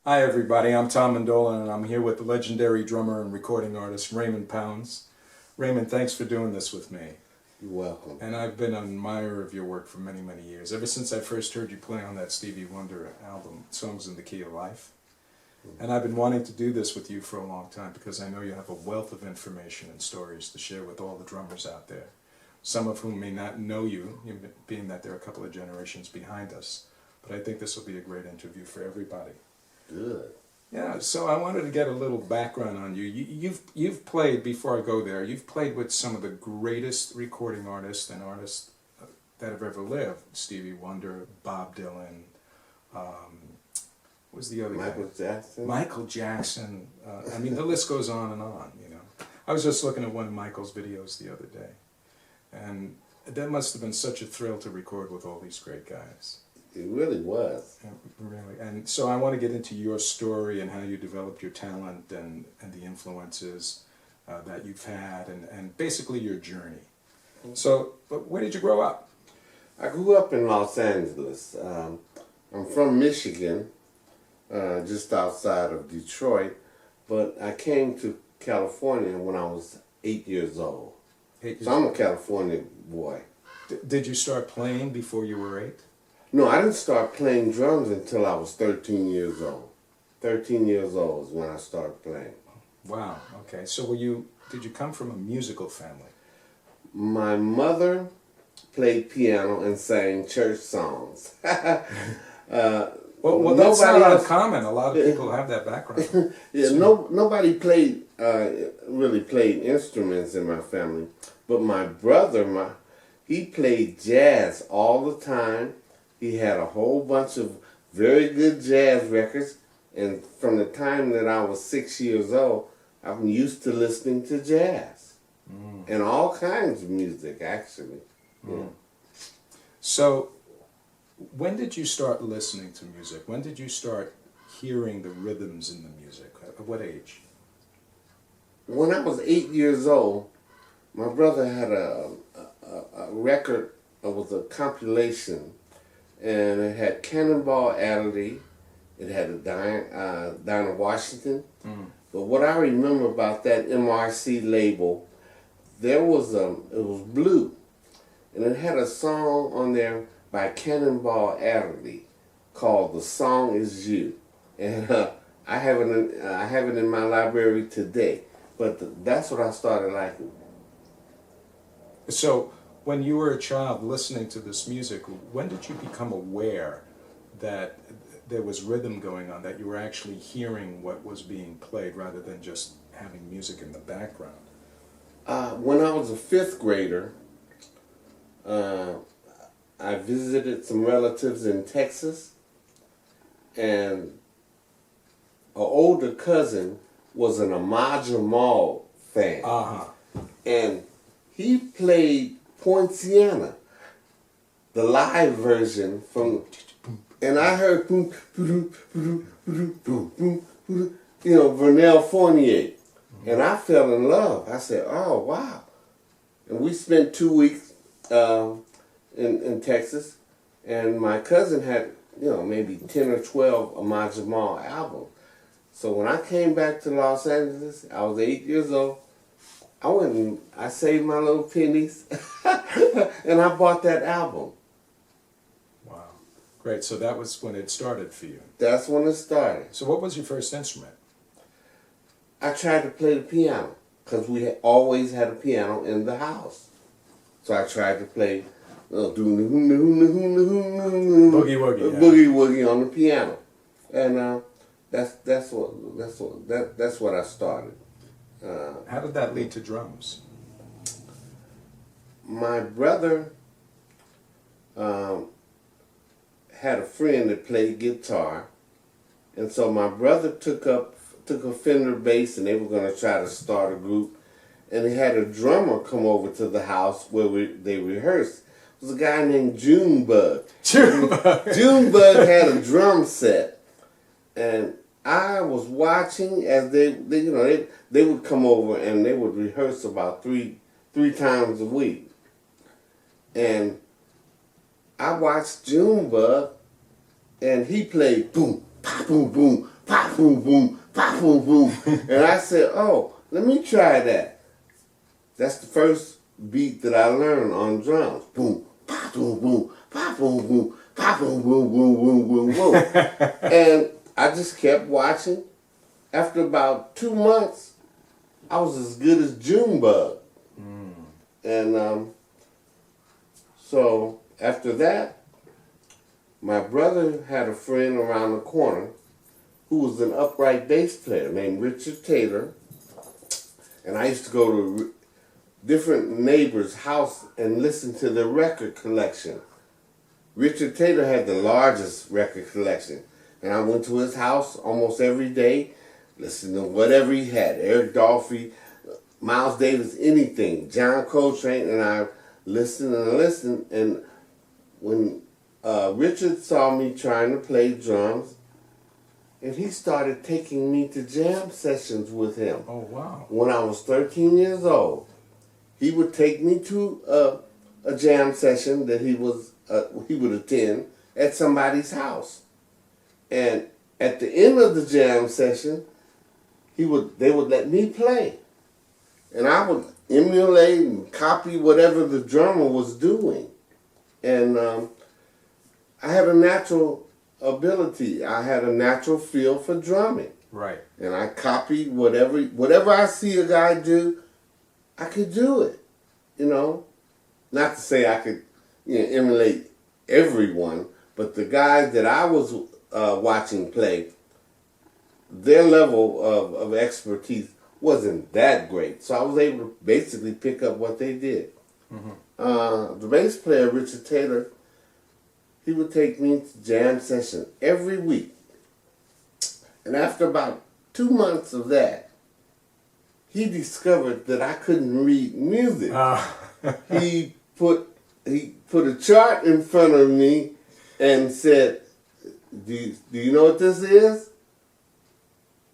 Hi everybody, I'm Tom Mendola and I'm here with the legendary drummer and recording artist Raymond Pounds. Raymond, thanks for doing this with me. You're welcome. And I've been an admirer of your work for many, many years. Ever since I first heard you play on that Stevie Wonder album, Songs in the Key of Life. And I've been wanting to do this with you for a long time because I know you have a wealth of information and stories to share with all the drummers out there. Some of whom may not know you, being that they're a couple of generations behind us. But I think this will be a great interview for everybody. Good. Yeah, so I wanted to get a little background on you. You've played, before I go there, you've played with some of the greatest recording artists and artists that have ever lived. Stevie Wonder, Bob Dylan, what was the other guy? Michael Jackson. Michael Jackson. I mean, the list goes on and on, you know. I was just looking at one of Michael's videos the other day, and that must have been such a thrill to record with all these great guys. It really was. Yeah, really. And so I want to get into your story and how you developed your talent and the influences that you've had and basically your journey. So, but where did you grow up? I grew up in Los Angeles. I'm from Michigan, just outside of Detroit, but I came to California when I was 8 years old. So I'm a California boy. Did you start playing before you were 8? No, I didn't start playing drums until I was 13 years old. 13 years old is when I started playing. Wow, okay. So did you come from a musical family? My mother played piano and sang church songs. Well, that's not uncommon. A lot of people have that background. Yeah, nobody really played instruments in my family, but my brother, he played jazz all the time. He had a whole bunch of very good jazz records, and from the time that I was 6 years old, I'm used to listening to jazz and all kinds of music, actually. Yeah. So, when did you start listening to music? When did you start hearing the rhythms in the music? At what age? When I was 8 years old, my brother had a record. It was a compilation. And it had Cannonball Adderley, it had a Dinah Washington. But what I remember about that MRC label, it was blue. And it had a song on there by Cannonball Adderley called "The Song Is You." And I have it in my library today. But that's what I started liking. So, when you were a child listening to this music, when did you become aware that there was rhythm going on, that you were actually hearing what was being played rather than just having music in the background? When I was a 5th grader, I visited some relatives in Texas, and an older cousin was an Ahmad Jamal fan. And he played Poinciana, the live version from, and I heard Vernell Fournier, and I fell in love. I said, "Oh wow!" And we spent 2 weeks in Texas, and my cousin had maybe 10 or 12 Ahmad Jamal albums. So when I came back to Los Angeles, I was 8 years old. I went and I saved my little pennies and I bought that album. Wow. Great. So that was when it started for you. That's when it started. So what was your first instrument? I tried to play the piano because we always had a piano in the house. So I tried to play boogie woogie on the piano. And that's what I started. How did that lead to drums? My brother had a friend that played guitar, and so my brother took a Fender bass, and they were going to try to start a group, and they had a drummer come over to the house where they rehearsed. It was a guy named Junebug. Junebug had a drum set, and I was watching as they would come over and they would rehearse about three times a week. And I watched Junebug, and he played boom, pa boom, boom, pop, boom, boom, pop, boom, boom. And I said, oh, let me try that. That's the first beat that I learned on drums. Boom, pop, boom, boom, pop, boom, boom, pop, boom, boom, boom, boom, boom, boom. And I just kept watching. After about 2 months, I was as good as Junebug. And so after that, my brother had a friend around the corner who was an upright bass player named Richard Taylor. And I used to go to different neighbors' house and listen to their record collection. Richard Taylor had the largest record collection. And I went to his house almost every day, listening to whatever he had. Eric Dolphy, Miles Davis, anything. John Coltrane, and I listened and listened. And when Richard saw me trying to play drums, and he started taking me to jam sessions with him. Oh, wow. When I was 13 years old, he would take me to a jam session that he would attend at somebody's house. And at the end of the jam session, they would let me play. And I would emulate and copy whatever the drummer was doing. And I had a natural ability. I had a natural feel for drumming. Right. And I copied whatever I see a guy do, I could do it. You know? Not to say I could emulate everyone, but the guys that I was watching play, their level of expertise wasn't that great. So I was able to basically pick up what they did. The bass player, Richard Taylor, he would take me to jam session every week. And after about 2 months of that, he discovered that I couldn't read music. He put a chart in front of me and said, do you know what this is?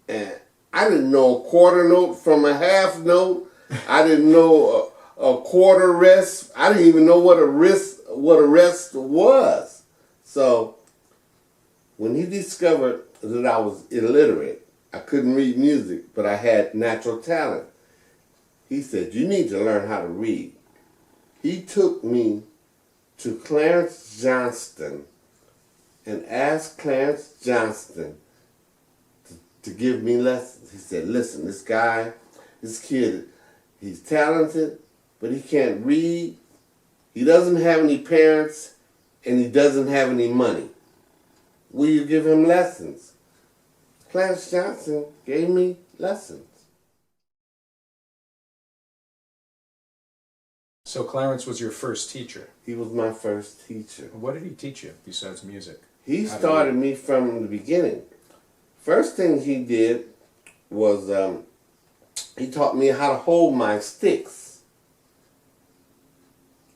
And I didn't know a quarter note from a half note. I didn't know a quarter rest. I didn't even know what a rest was. So when he discovered that I was illiterate, I couldn't read music, but I had natural talent, he said, you need to learn how to read. He took me to Clarence Johnston and asked Clarence Johnston to give me lessons. He said, listen, this kid, he's talented, but he can't read. He doesn't have any parents, and he doesn't have any money. Will you give him lessons? Clarence Johnston gave me lessons. So Clarence was your first teacher. He was my first teacher. What did he teach you besides music? He started me from the beginning. First thing he did was he taught me how to hold my sticks.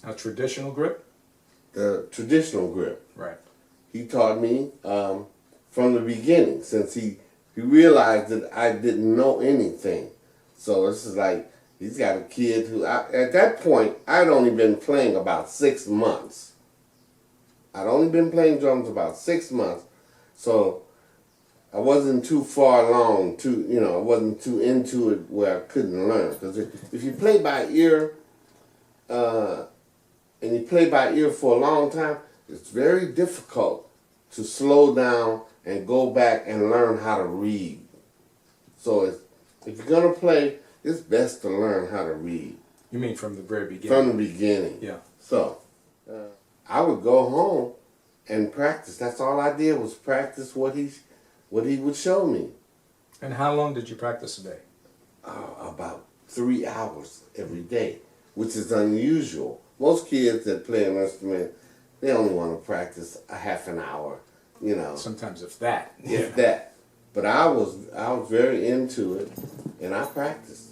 A traditional grip? The traditional grip. Right. He taught me from the beginning, since he realized that I didn't know anything. So this is like, he's got a kid who, at that point, I'd only been playing about 6 months. I'd only been playing drums about 6 months. So I wasn't too far along, I wasn't too into it where I couldn't learn. Because if you play by ear, and you play by ear for a long time, it's very difficult to slow down and go back and learn how to read. So if you're going to play, it's best to learn how to read. You mean from the very beginning? From the beginning. Yeah. So I would go home and practice. That's all I did was practice what he would show me. And how long did you practice a day? About 3 hours every day, which is unusual. Most kids that play an instrument, they only want to practice a half an hour, Sometimes if that. If that. But I was very into it, and I practiced.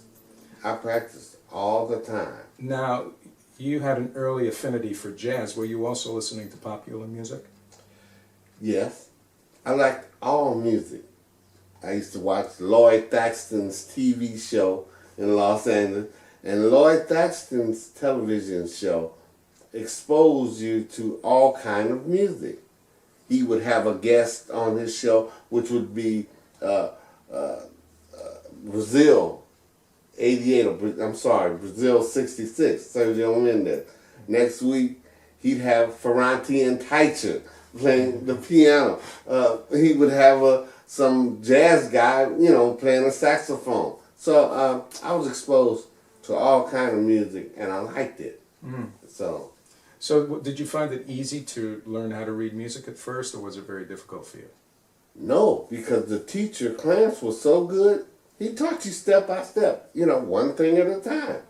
I practiced all the time. Now, you had an early affinity for jazz. Were you also listening to popular music? Yes. I liked all music. I used to watch Lloyd Thaxton's TV show in Los Angeles, and Lloyd Thaxton's television show exposed you to all kind of music. He would have a guest on his show, which would be Brazil 88, I'm sorry, Brazil 66, Sergio Mendes. Next week, he'd have Ferranti and Teicher playing the piano. He would have some jazz guy, playing a saxophone. So I was exposed to all kind of music, and I liked it. So did you find it easy to learn how to read music at first, or was it very difficult for you? no, because the teacher, Clarence, was so good. He taught you step by step, one thing at a time.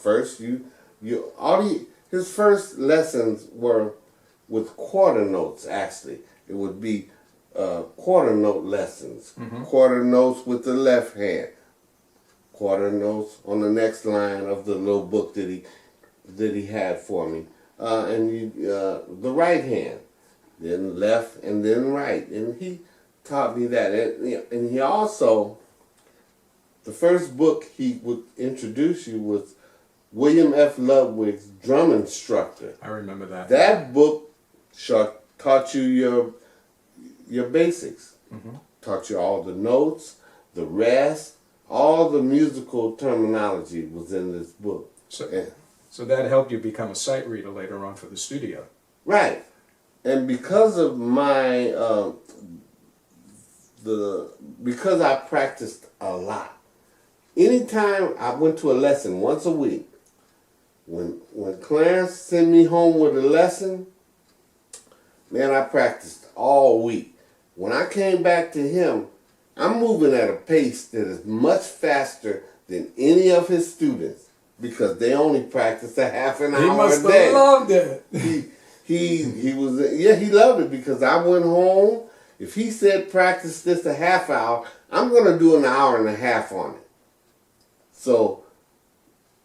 First his first lessons were with quarter notes, actually. It would be quarter note lessons. Quarter notes with the left hand. Quarter notes on the next line of the little book that he had for me. And the right hand. Then left and then right. And he taught me that. And he also, the first book he would introduce you was William F. Ludwig's Drum Instructor. I remember that. That book taught you your basics. Taught you all the notes, the rest, all the musical terminology was in this book. So that helped you become a sight reader later on for the studio. Right. And because of my, because I practiced a lot, anytime I went to a lesson once a week, when Clarence sent me home with a lesson, man, I practiced all week. When I came back to him, I'm moving at a pace that is much faster than any of his students because they only practice a half an hour a day. He must have loved it. He loved it because I went home. If he said practice this a half hour, I'm going to do an hour and a half on it. So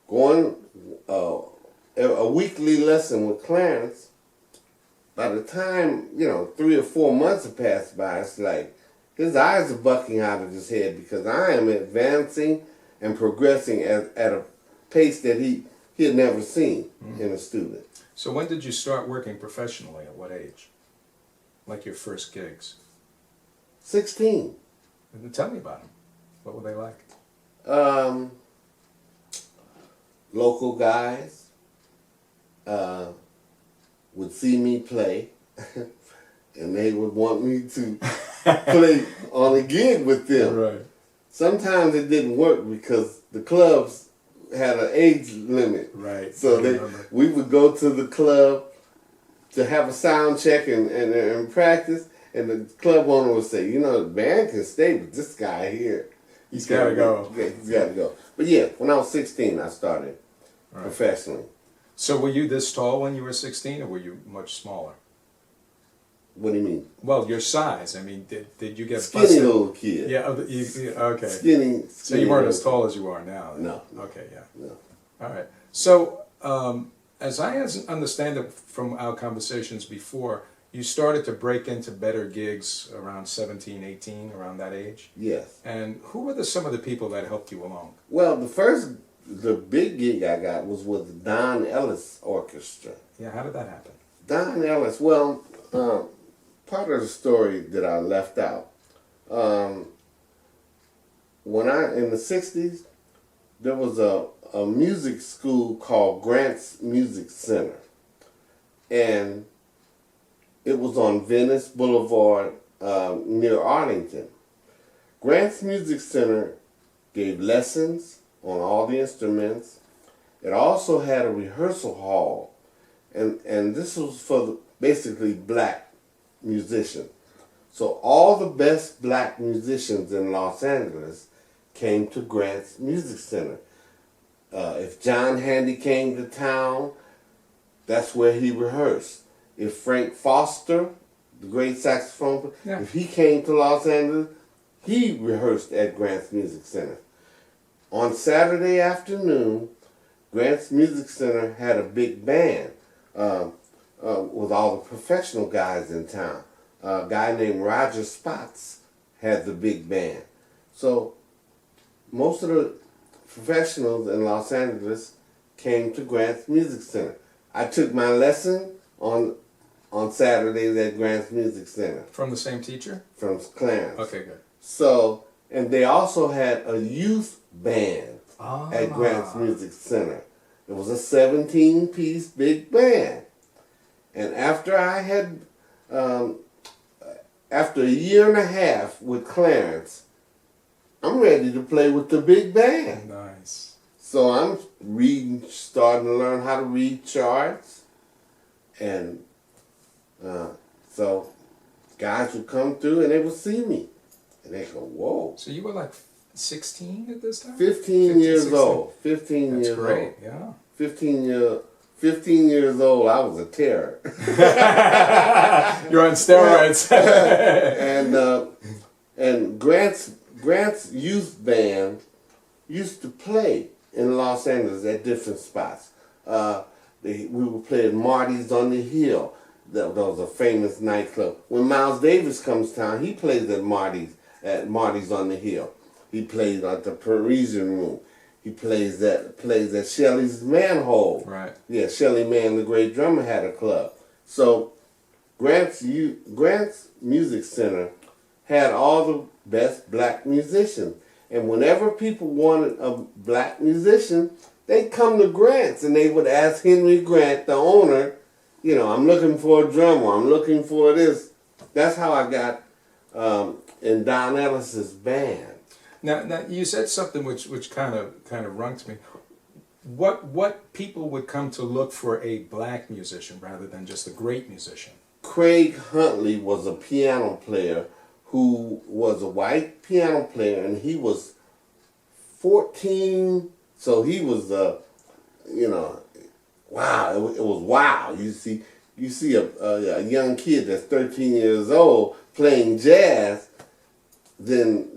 going a weekly lesson with Clarence, by the time, 3 or 4 months have passed by, it's like his eyes are bucking out of his head because I am advancing and progressing at a pace that he had never seen in a student. So when did you start working professionally? At what age? Like your first gigs? 16. And tell me about them. What were they like? Local guys would see me play, and they would want me to play on a gig with them. Right. Sometimes it didn't work because the clubs had an age limit. Right. So we would go to the club to have a sound check and practice, and the club owner would say, the band can stay with this guy here. He's got to go. He's got to go. But yeah, when I was 16, I started professionally. So were you this tall when you were 16, or were you much smaller? What do you mean? Well, your size. I mean, did you get skinny busted? little kid? Yeah. Okay. Skinny. So you weren't as tall as you are now. No. Okay. Yeah. No. All right. So as I understand it from our conversations before, you started to break into better gigs around 17, 18, around that age? Yes. And who were some of the people that helped you along? Well, the big gig I got was with Don Ellis Orchestra. Yeah, how did that happen? Don Ellis, well, part of the story that I left out, in the 60s, there was a music school called Grant's Music Center. And it was on Venice Boulevard near Arlington. Grant's Music Center gave lessons on all the instruments. It also had a rehearsal hall, and this was for basically black musicians. So all the best black musicians in Los Angeles came to Grant's Music Center. If John Handy came to town, that's where he rehearsed. If Frank Foster, the great saxophone player, if he came to Los Angeles, he rehearsed at Grant's Music Center. On Saturday afternoon, Grant's Music Center had a big band with all the professional guys in town. A guy named Roger Spots had the big band. So most of the professionals in Los Angeles came to Grant's Music Center. I took my lesson on Saturdays at Grant's Music Center. From the same teacher? From Clarence. Okay, good. So, and they also had a youth band at Grant's Ah. Music Center. It was a 17-piece big band. And after I had, after a year and a half with Clarence, I'm ready to play with the big band. Nice. So I'm starting to learn how to read charts. And so guys would come through and they would see me. And they go, whoa. So you were like 16 at this time? 15 years 16. old. 15 That's years great, old. yeah. 15 years old, I was a terror. You're on steroids. And Grant's youth band used to play in Los Angeles at different spots. We would play at Marty's on the Hill. That was a famous nightclub. When Miles Davis comes to town, he plays at Marty's on the Hill. He plays at the Parisian Room. He plays at Shelley's Manhole. Right. Yeah, Shelley Mann, the great drummer, had a club. So Grant's Music Center had all the best black musicians. And whenever people wanted a black musician, they'd come to Grant's and they would ask Henry Grant, the owner, you know, I'm looking for a drummer, I'm looking for this. That's how I got in Don Ellis's band. Now you said something which kind of rung to me. What people would come to look for a black musician rather than just a great musician? Craig Huntley was a piano player who was a white piano player, and he was 14, so he was wow, it was wow. You see a young kid that's 13 years old playing jazz, then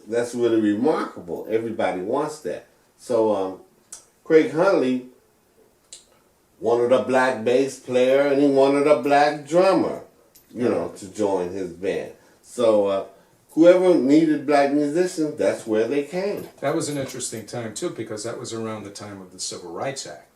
that's really remarkable. Everybody wants that. So Craig Huntley wanted a black bass player and he wanted a black drummer, to join his band. So whoever needed black musicians, that's where they came. That was an interesting time too, because that was around the time of the Civil Rights Act,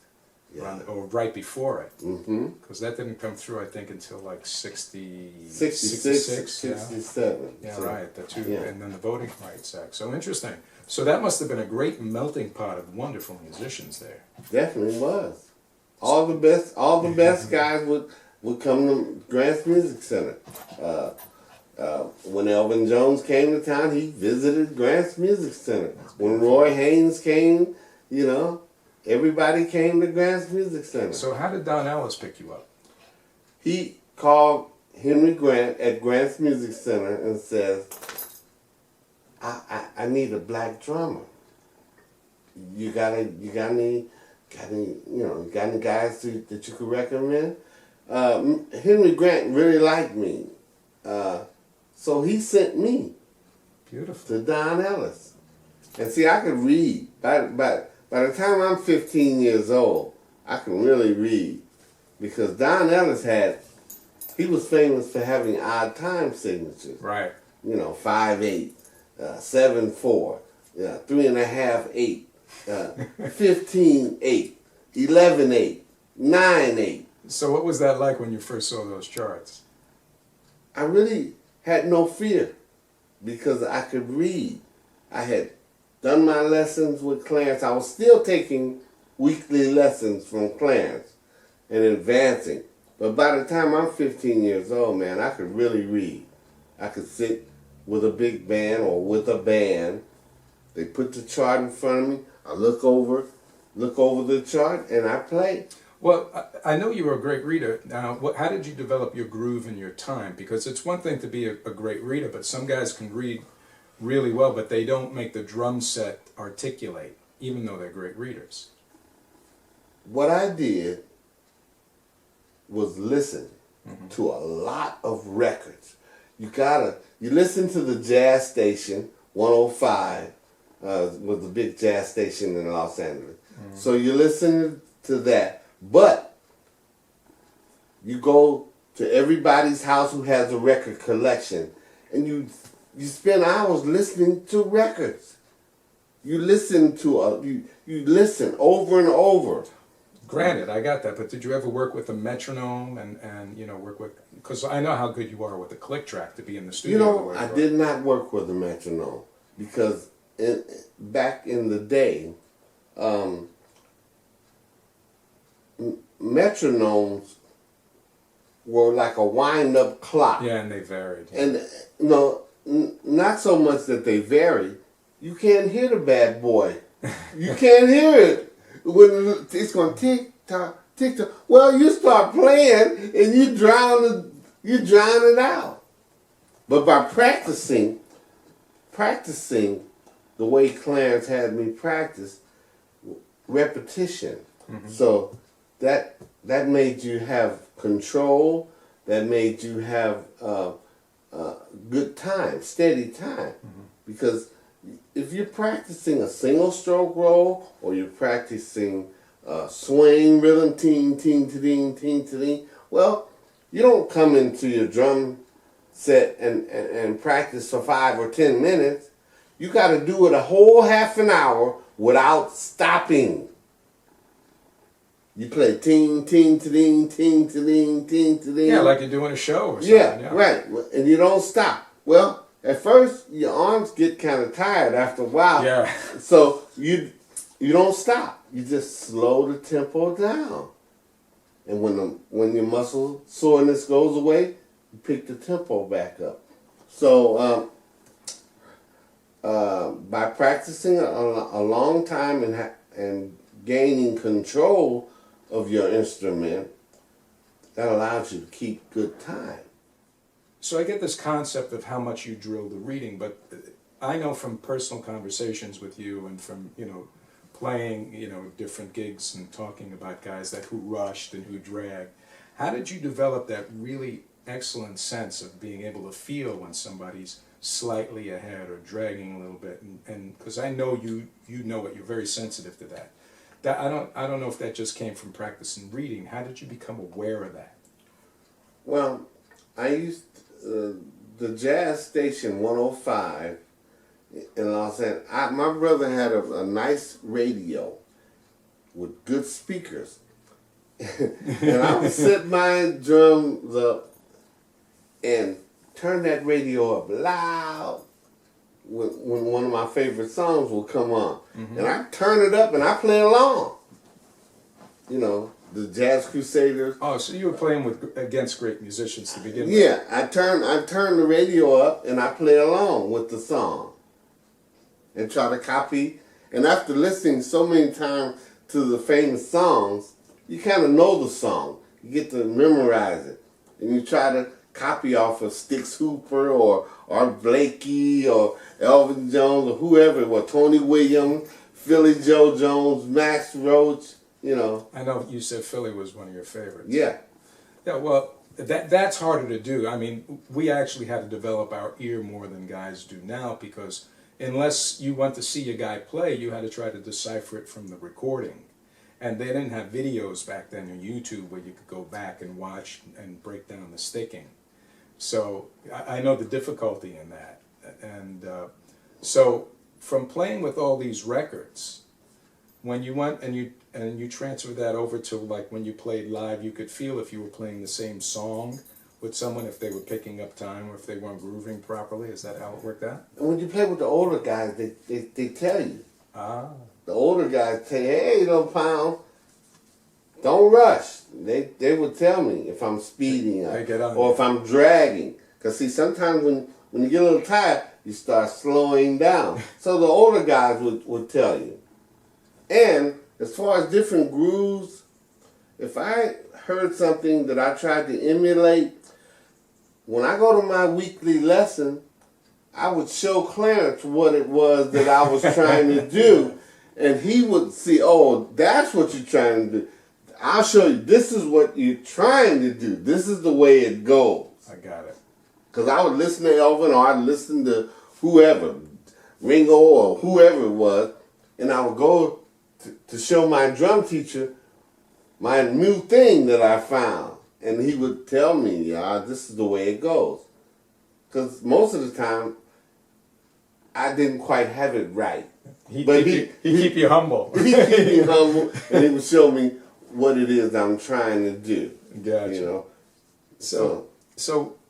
or right before it. Mm-hmm. Because that didn't come through, I think, until like 66, 67. Yeah, So, right. yeah. And then the Voting Rights Act. So interesting. So that must have been a great melting pot of wonderful musicians there. Definitely was. All the best guys would come to Grant's Music Center. When Elvin Jones came to town, he visited Grant's Music Center. When Roy Haynes came, everybody came to Grant's Music Center. So how did Don Ellis pick you up? He called Henry Grant at Grant's Music Center and says, I need a black drummer. You got any guys that you could recommend? Henry Grant really liked me. So he sent me Beautiful. to Don Ellis. And see, I could read. By the time I'm 15 years old, I can really read. Because Don Ellis he was famous for having odd time signatures. Right. 5/8, 7/4, 3.5/8, 15/8, 11/8, 9/8. So what was that like when you first saw those charts? I really had no fear because I could read. I had done my lessons with Clarence. I was still taking weekly lessons from Clarence and advancing. But by the time I'm 15 years old, man, I could really read. I could sit with a big band or with a band. They put the chart in front of me. I look over the chart, and I play. Well, I know you were a great reader. Now, how did you develop your groove in your time? Because it's one thing to be a great reader, but some guys can read really well, but they don't make the drum set articulate, even though they're great readers. What I did was listen to a lot of records. You listen to the jazz station, 105, was the big jazz station in Los Angeles. So you listen to that. But you go to everybody's house who has a record collection, and you spend hours listening to records. You listen over and over. Granted, I got that, but did you ever work with a metronome and you know, work with, because I know how good you are with the click track to be in the studio. You know, I did not work with a metronome because back in the day, metronomes were like a wind-up clock. Yeah, and they varied. Yeah. And no, not so much that they varied. You can't hear the bad boy. You can't hear it when it's going tick tock, tick tock. Well, you start playing and you drown it out. But by practicing the way Clarence had me practice, repetition. Mm-hmm. So that made you have control. That made you have good time, steady time. Mm-hmm. Because if you're practicing a single stroke roll or you're practicing swing rhythm, ting, ting, ting, ting, ting, well, you don't come into your drum set and practice for 5 or 10 minutes. You got to do it a whole half an hour without stopping. You play ting, ting, ting, ting, ting, ting, ting. Yeah, like you're doing a show or something. Yeah, right. And you don't stop. Well, at first, your arms get kind of tired after a while. Yeah. So you don't stop. You just slow the tempo down. And when your muscle soreness goes away, you pick the tempo back up. So by practicing a long time and gaining control of your instrument, that allows you to keep good time. So I get this concept of how much you drill the reading, but I know from personal conversations with you and from, you know, playing, you know, different gigs and talking about guys who rushed and who dragged. How did you develop that really excellent sense of being able to feel when somebody's slightly ahead or dragging a little bit? And because I know you know it, you're very sensitive to that. I don't know if that just came from practicing reading. How did you become aware of that? Well, I used the jazz station 105 in Los Angeles. My brother had a nice radio with good speakers. And I would set my drums up and turn that radio up loud when one of my favorite songs will come on. Mm-hmm. And I turn it up and I play along. You know, the Jazz Crusaders. Oh, so you were playing against great musicians to begin with? Yeah, I turn the radio up and I play along with the song and try to copy. And after listening so many times to the famous songs, you kind of know the song. You get to memorize it, and you try to copy off of Stix Hooper or Art Blakey or Elvin Jones or whoever, or Tony Williams, Philly Joe Jones, Max Roach. You know. I know you said Philly was one of your favorites. Yeah. Yeah, well, that's harder to do. I mean, we actually had to develop our ear more than guys do now, because unless you went to see a guy play, you had to try to decipher it from the recording. And they didn't have videos back then on YouTube where you could go back and watch and break down the sticking. So I know the difficulty in that. And so from playing with all these records, when you went and you transferred that over to, like, when you played live, you could feel if you were playing the same song with someone, if they were picking up time or if they weren't grooving properly. Is that how it worked out? When you play with the older guys, they tell you. Ah. The older guys tell you, hey, little pound, don't rush. They would tell me if I'm speeding up or if I'm dragging. Because, see, sometimes when you get a little tired, you start slowing down. So the older guys would tell you. And as far as different grooves, if I heard something that I tried to emulate, when I go to my weekly lesson, I would show Clarence what it was that I was trying to do. And he would see, oh, that's what you're trying to do. I'll show you, this is what you're trying to do. This is the way it goes. I got it. Because I would listen to Elvin, or I'd listen to whoever, Ringo or whoever it was, and I would go to show my drum teacher my new thing that I found. And he would tell me, yeah, this is the way it goes. Because most of the time, I didn't quite have it right. He'd keep you humble. He'd keep me humble, and he would show me what it is I'm trying to do. Gotcha. You know. So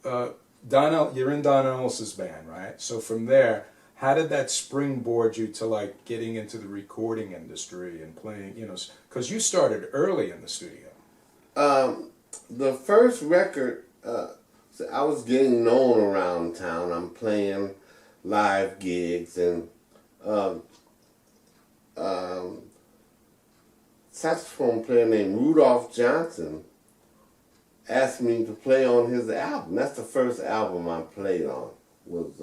you're in Don Ellis's band, right? So from there, how did that springboard you to like getting into the recording industry and playing? You know, because you started early in the studio. The first record, so I was getting known around town. I'm playing live gigs, and saxophone player named Rudolph Johnson asked me to play on his album. That's the first album I played on, was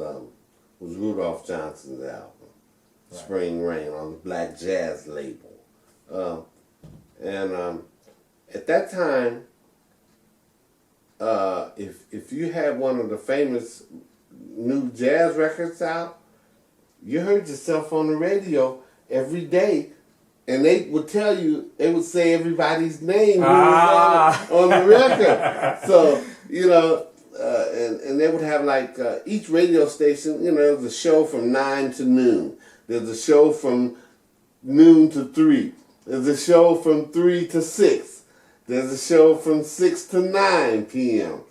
Rudolph Johnson's album, right. Spring Rain, on the Black Jazz label. At that time, if you had one of the famous new jazz records out, you heard yourself on the radio every day, and they would tell you, they would say everybody's name who was on the record. So, you know, and they would have like each radio station, you know, there was a show from 9 to noon. There's a show from noon to 3. There's a show from 3 to 6. There's a show from 6 to 9 p.m.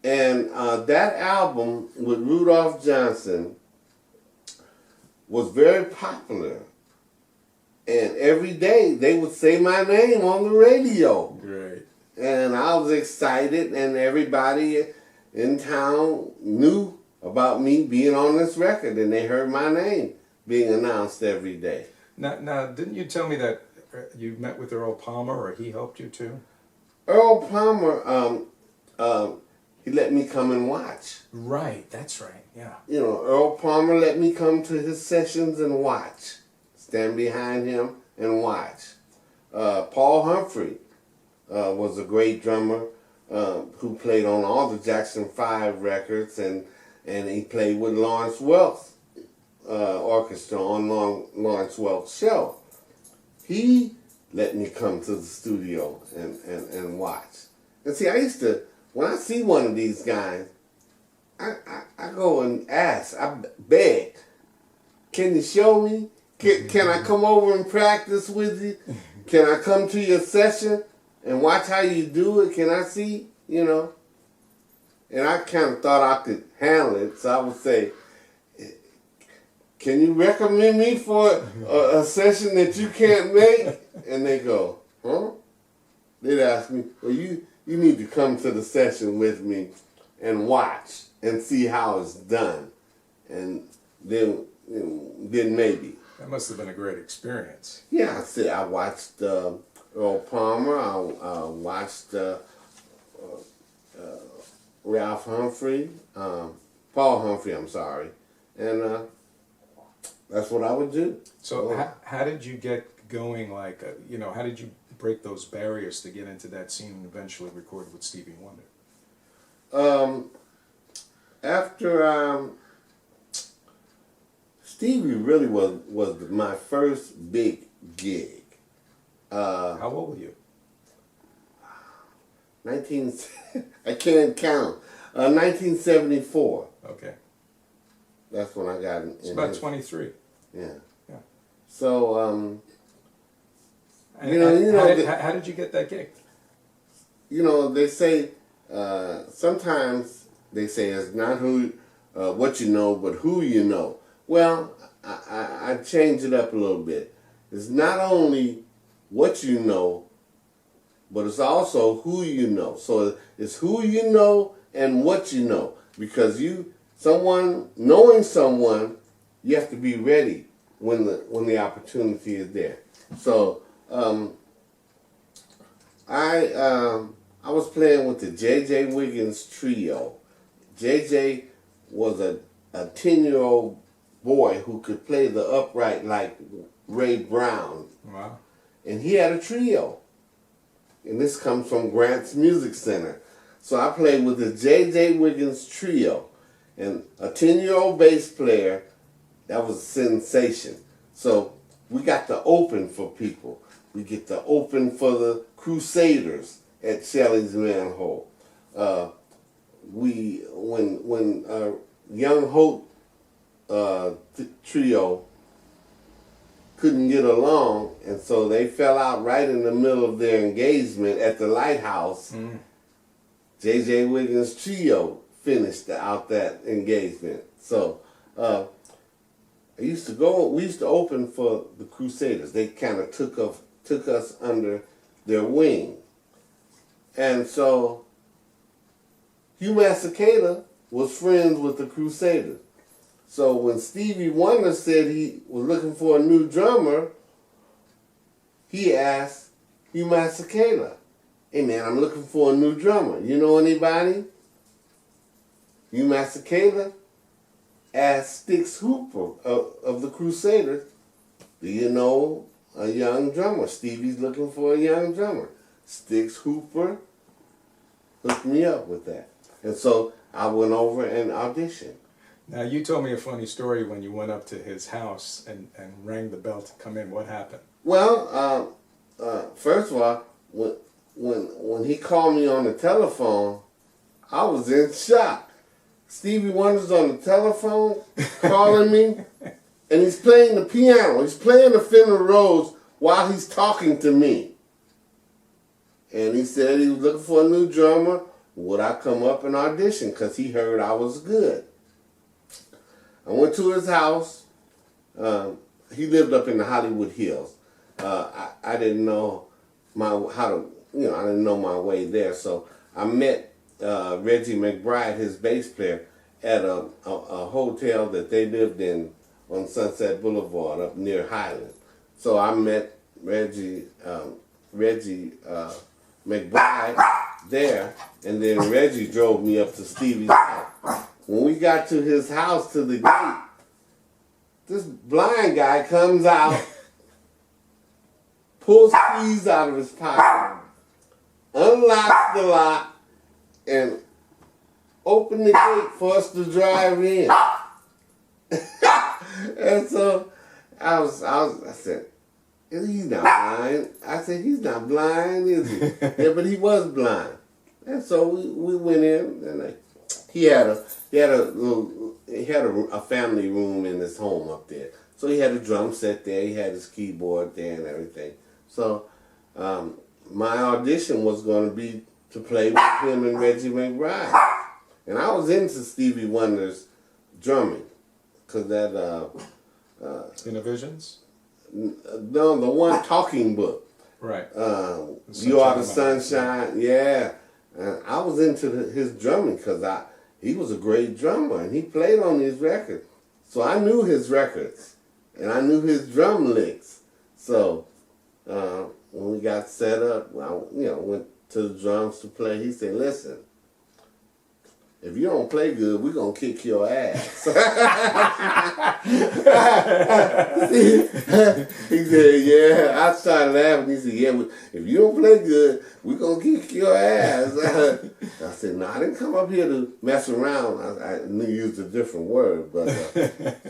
And that album with Rudolph Johnson was very popular. And every day they would say my name on the radio. Great. And I was excited, and everybody in town knew about me being on this record, and they heard my name being announced every day. Now, didn't you tell me that you met with Earl Palmer, or he helped you too? Earl Palmer, he let me come and watch. Right, that's right, yeah. You know, Earl Palmer let me come to his sessions and watch. Stand behind him and watch. Paul Humphrey was a great drummer who played on all the Jackson 5 records, and he played with Lawrence Welk's orchestra on Lawrence Welk's show. He let me come to the studio and watch. And see, I used to, when I see one of these guys, I go and ask, I beg, can you show me? Can I come over and practice with you? Can I come to your session and watch how you do it? Can I see, you know? And I kind of thought I could handle it, so I would say, can you recommend me for a session that you can't make? And they go, huh? They'd ask me, well, you need to come to the session with me and watch and see how it's done. And then maybe. That must have been a great experience. Yeah, I watched Earl Palmer. I watched Ralph Humphrey, Paul Humphrey, I'm sorry. And that's what I would do. So how did you get going, like, you know, how did you break those barriers to get into that scene and eventually record with Stevie Wonder? After Stevie really was my first big gig. How old were you? I can't count. 1974. Okay. That's when I got in. It's about 23. Yeah. Yeah. So, how did you get that gig? You know, they say, sometimes they say it's not what you know, but who you know. Well, I changed it up a little bit. It's not only what you know, but it's also who you know. So it's who you know and what you know. Because knowing someone, you have to be ready when the opportunity is there. So I was playing with the J.J. Wiggins Trio. J.J. was a 10-year-old boy who could play the upright like Ray Brown. Wow. And he had a trio. And this comes from Grant's Music Center. So I played with the J.J. Wiggins Trio. And a 10-year-old bass player, that was a sensation. So we got to open for people. We get to open for the Crusaders at Shelley's Manhole. When Young Hope trio couldn't get along, and so they fell out right in the middle of their engagement at the lighthouse. J.J. Wiggins Trio finished out that engagement. So we used to open for the Crusaders. They kind of took us under their wing. And so Hugh Masekela was friends with the Crusaders. So when Stevie Wonder said he was looking for a new drummer, he asked Hugh Masekela, "Hey man, I'm looking for a new drummer. You know anybody?" Hugh Masekela asked Stix Hooper of the Crusaders, "Do you know a young drummer? Stevie's looking for a young drummer." Stix Hooper hooked me up with that. And so I went over and auditioned. Now, you told me a funny story when you went up to his house and rang the bell to come in. What happened? Well, first of all, when he called me on the telephone, I was in shock. Stevie Wonder's on the telephone calling me, and he's playing the piano. He's playing the Fender Rhodes while he's talking to me. And he said he was looking for a new drummer. Would I come up and audition? Because he heard I was good. I went to his house. He lived up in the Hollywood Hills. I didn't know I didn't know my way there. So I met Reggie McBride, his bass player, at a hotel that they lived in on Sunset Boulevard up near Highland. So I met Reggie McBride there, and then Reggie drove me up to Stevie's house. When we got to his house, to the gate, this blind guy comes out, pulls keys out of his pocket, unlocks the lock, and opened the gate for us to drive in. And so I said, "He's not blind." I said, "He's not blind, is he?" Yeah, but he was blind. And so we went in, and he had a family room in his home up there. So he had a drum set there, he had his keyboard there and everything. So my audition was going to be to play with him and Reggie McBride. And I was into Stevie Wonder's drumming, because that Innovisions? no, the one talking book. Right. You Are the Sunshine. Yeah. And I was into his drumming because he was a great drummer and he played on these records. So I knew his records and I knew his drum licks. So when we got set up, I went to the drums to play. He said, "Listen, if you don't play good, we're going to kick your ass." He said, "Yeah." I started laughing. He said, "Yeah, if you don't play good, we're going to kick your ass." I said, "No, I didn't come up here to mess around." I knew you used a different word, but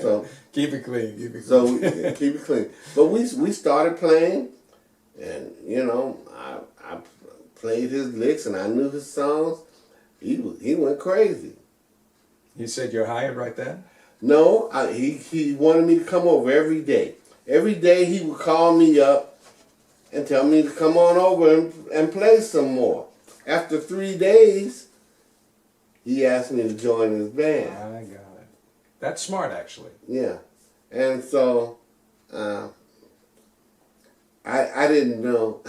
so Keep it clean. So keep it clean. But we started playing, and I played his licks and I knew his songs. He went crazy. He said you're hired right then? No, he wanted me to come over every day. Every day he would call me up and tell me to come on over and play some more. After 3 days, he asked me to join his band. I got it. That's smart, actually. Yeah. And so I didn't know.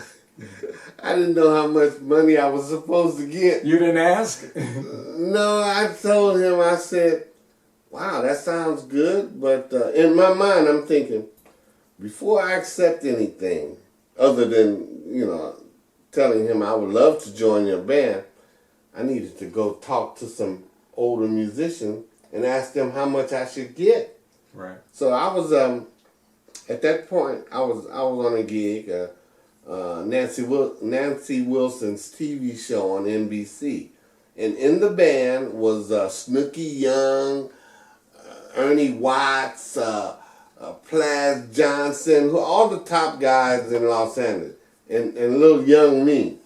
I didn't know how much money I was supposed to get. You didn't ask? No, I told him, I said, "Wow, that sounds good." But in my mind, I'm thinking, before I accept anything, other than, telling him I would love to join your band, I needed to go talk to some older musicians and ask them how much I should get. Right. So I was, at that point, I was on a gig, Nancy Wilson's TV show on NBC. And in the band was Snooky Young, Ernie Watts, Plaz Johnson, all the top guys in Los Angeles, and little young me.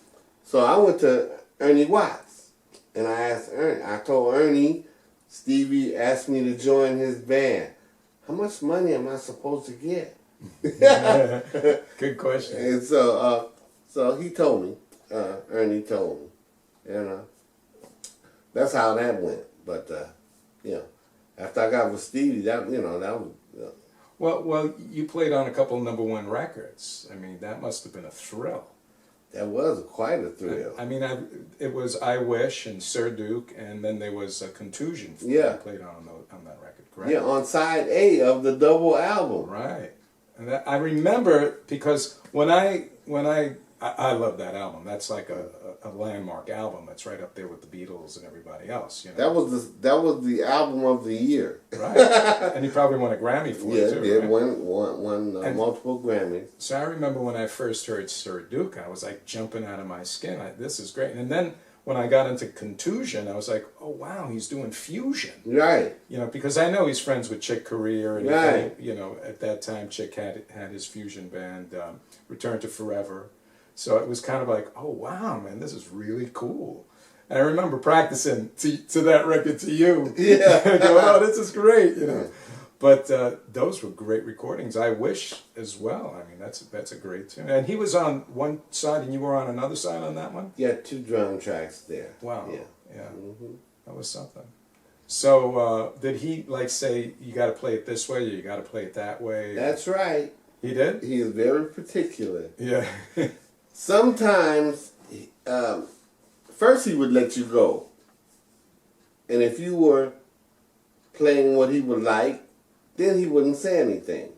So I went to Ernie Watts, and I told Ernie, Stevie asked me to join his band. How much money am I supposed to get? Good question. And so he told me, Ernie told me, and that's how that went. But you know, after I got with Stevie, that that was. Well, you played on a couple #1 records. I mean, that must have been a thrill. That was quite a thrill. I mean, it was I Wish and Sir Duke, and then there was a Contusion. Yeah. You played on that record, correct? Yeah, on side A of the double album. Right. And that, I remember because when I love that album. That's like a landmark album. That's right up there with the Beatles and everybody else. You know? That was the album of the year. Right. And he probably won a Grammy for it too. Yeah, right? won multiple Grammys. So I remember when I first heard Sir Duke, I was like jumping out of my skin. This is great. And then when I got into Contusion, I was like, oh wow, he's doing fusion. Right. You know, because I know he's friends with Chick Corea, and right. you know, at that time Chick had his fusion band, Return to Forever. So it was kind of like, oh wow, man, this is really cool. And I remember practicing to that record to you. Yeah. Going, oh, this is great, you know. But those were great recordings. I Wish as well. I mean, that's a great tune. And he was on one side, and you were on another side on that one. Yeah, 2 drum tracks there. Wow. Yeah. Mm-hmm. That was something. So did he like say you got to play it this way, or you got to play it that way? That's right. He did. He is very particular. Yeah. Sometimes, first he would let you go, and if you were playing what he would like, then he wouldn't say anything.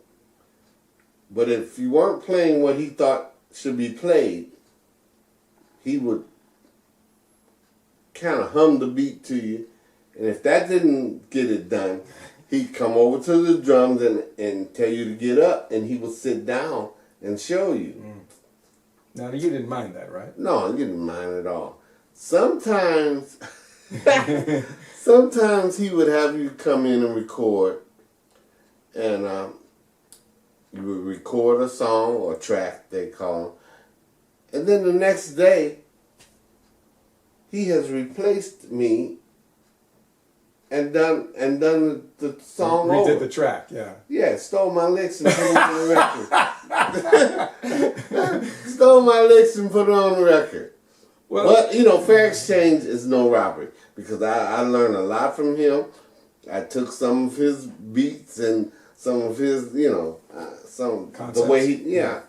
But if you weren't playing what he thought should be played, he would kind of hum the beat to you. And if that didn't get it done, he'd come over to the drums and tell you to get up, and he would sit down and show you. Mm. Now, you didn't mind that, right? No, I didn't mind at all. Sometimes, sometimes he would have you come in and record, and you would record a song or track, they call them, and then the next day, he has replaced me and done the song over. Redid the track, yeah. Yeah, stole my licks and put it on the record. Stole my licks and put it on the record. Well, but, you know, fair exchange is no robbery, because I learned a lot from him. I took some of his beats and some of his, you know, some concepts. The way he, I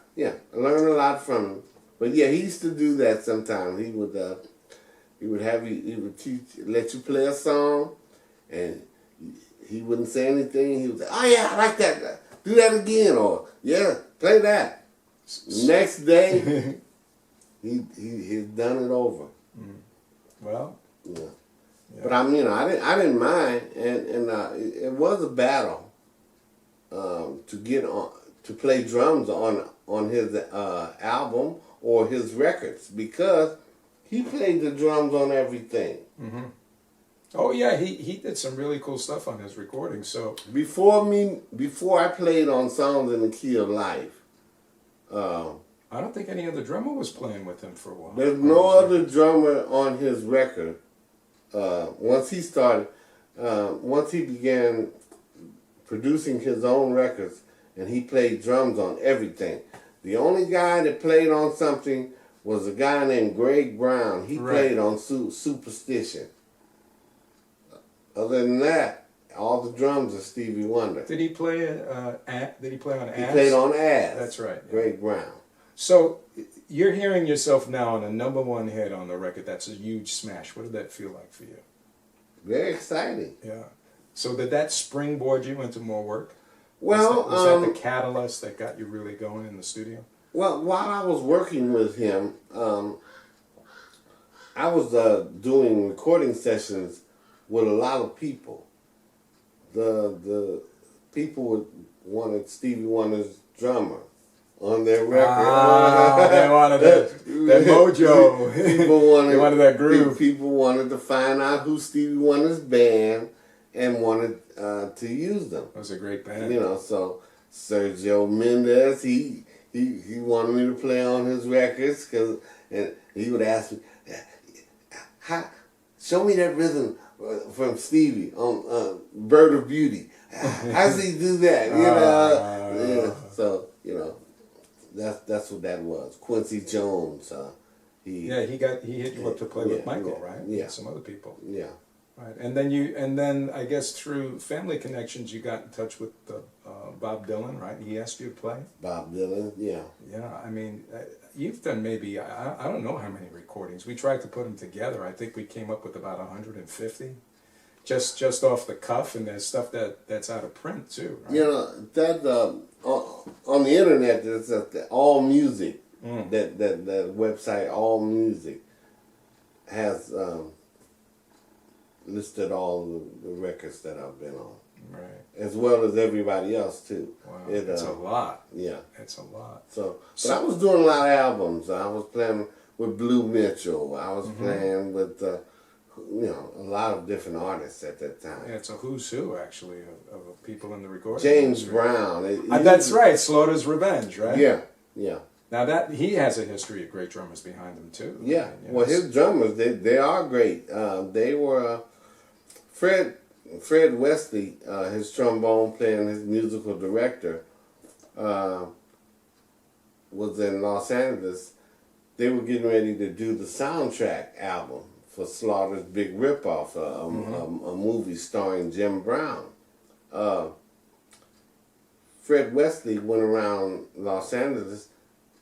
learned a lot from him. But yeah, he used to do that sometimes. He would have you, he would let you play a song, and he wouldn't say anything. He would say, "Oh yeah, I like that. Do that again," or "Yeah, play that." Next day, he's done it over. Mm. Well, yeah. But I mean, I didn't mind, and it was a battle to get on to play drums on his album or his records, because he played the drums on everything. Mm-hmm. Oh yeah, he did some really cool stuff on his recordings. So before I played on Songs in the Key of Life, I don't think any other drummer was playing with him for a while. There's no other drummer on his record. Once he began producing his own records, and he played drums on everything. The only guy that played on something was a guy named Greg Brown. He played on Superstition. Other than that, all the drums are Stevie Wonder. Did he play? Did he play on Ass? He played on Ass. That's right. Yeah. Greg Brown. So you're hearing yourself now on a #1 hit on the record. That's a huge smash. What did that feel like for you? Very exciting. Yeah. So did that springboard you into more work? Well, was that the catalyst that got you really going in the studio? Well, while I was working with him, I was doing recording sessions with a lot of people. The people wanted Stevie Wonder's drummer on their record. They wanted that mojo. They wanted that groove. People wanted to find out who Stevie Wonder's band and wanted to use them. It was a great band. You know, so Sergio Mendes, he wanted me to play on his records, and he would ask me, show me that rhythm from Stevie on Bird of Beauty. How does he do that? You know, So that's what that was. Quincy Jones. He hit you up to play with Michael, right? Yeah. And some other people. Yeah. Right, and then I guess through family connections you got in touch with Bob Dylan, right? He asked you to play. Bob Dylan, yeah. Yeah, I mean, you've done maybe I don't know how many recordings. We tried to put them together. I think we came up with about 150, just off the cuff, and there's stuff that's out of print too. Right? That on the internet there's All Music. That website All Music has. Listed all the records that I've been on, right, as well as everybody else too. Wow, it's a lot. Yeah, it's a lot. But I was doing a lot of albums. I was playing with Blue Mitchell. I was playing with a lot of different artists at that time. Yeah, it's a who's who actually of people in the recording. James industry. Brown. That's right. Slaughter's Revenge, right? Yeah, yeah. Now that he has a history of great drummers behind him too. Yeah. I mean, well, his drummers they are great. They were. Fred Wesley, his trombone player and his musical director, was in Los Angeles. They were getting ready to do the soundtrack album for Slaughter's Big Ripoff, a movie starring Jim Brown. Fred Wesley went around Los Angeles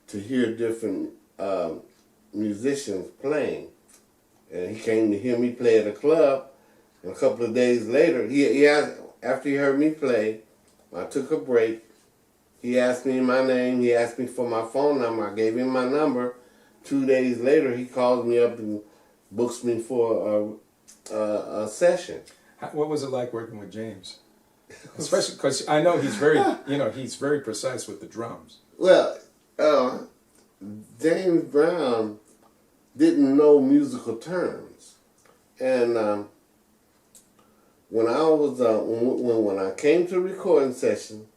to hear different musicians playing. And he came to hear me play at a club. And a couple of days later, he asked, after he heard me play, I took a break. He asked me my name. He asked me for my phone number. I gave him my number. 2 days later, he calls me up and books me for a session. What was it like working with James? Especially because I know he's very precise with the drums. Well, James Brown didn't know musical terms, and when I came to the recording session,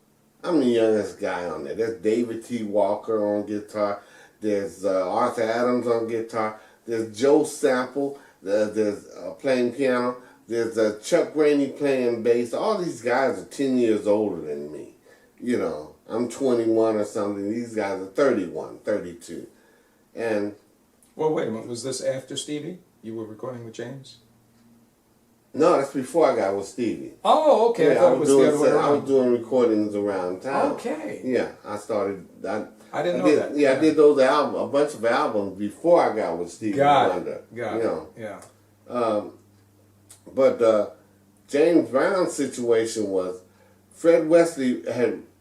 I'm the youngest guy on there. There's David T. Walker on guitar. There's Arthur Adams on guitar. There's Joe Sample. There's playing piano. There's Chuck Rainey playing bass. All these guys are 10 years older than me. I'm 21 or something. These guys are 31, 32. And well, wait a minute. Was this after Stevie? You were recording with James? No, that's before I got with Stevie. Oh, okay. Yeah, I thought it was the other way around. I was doing recordings around town. Okay. Yeah, I didn't know that. Yeah, I did those a bunch of albums before I got with Stevie Wonder. Got it. Yeah. But James Brown's situation was Fred Wesley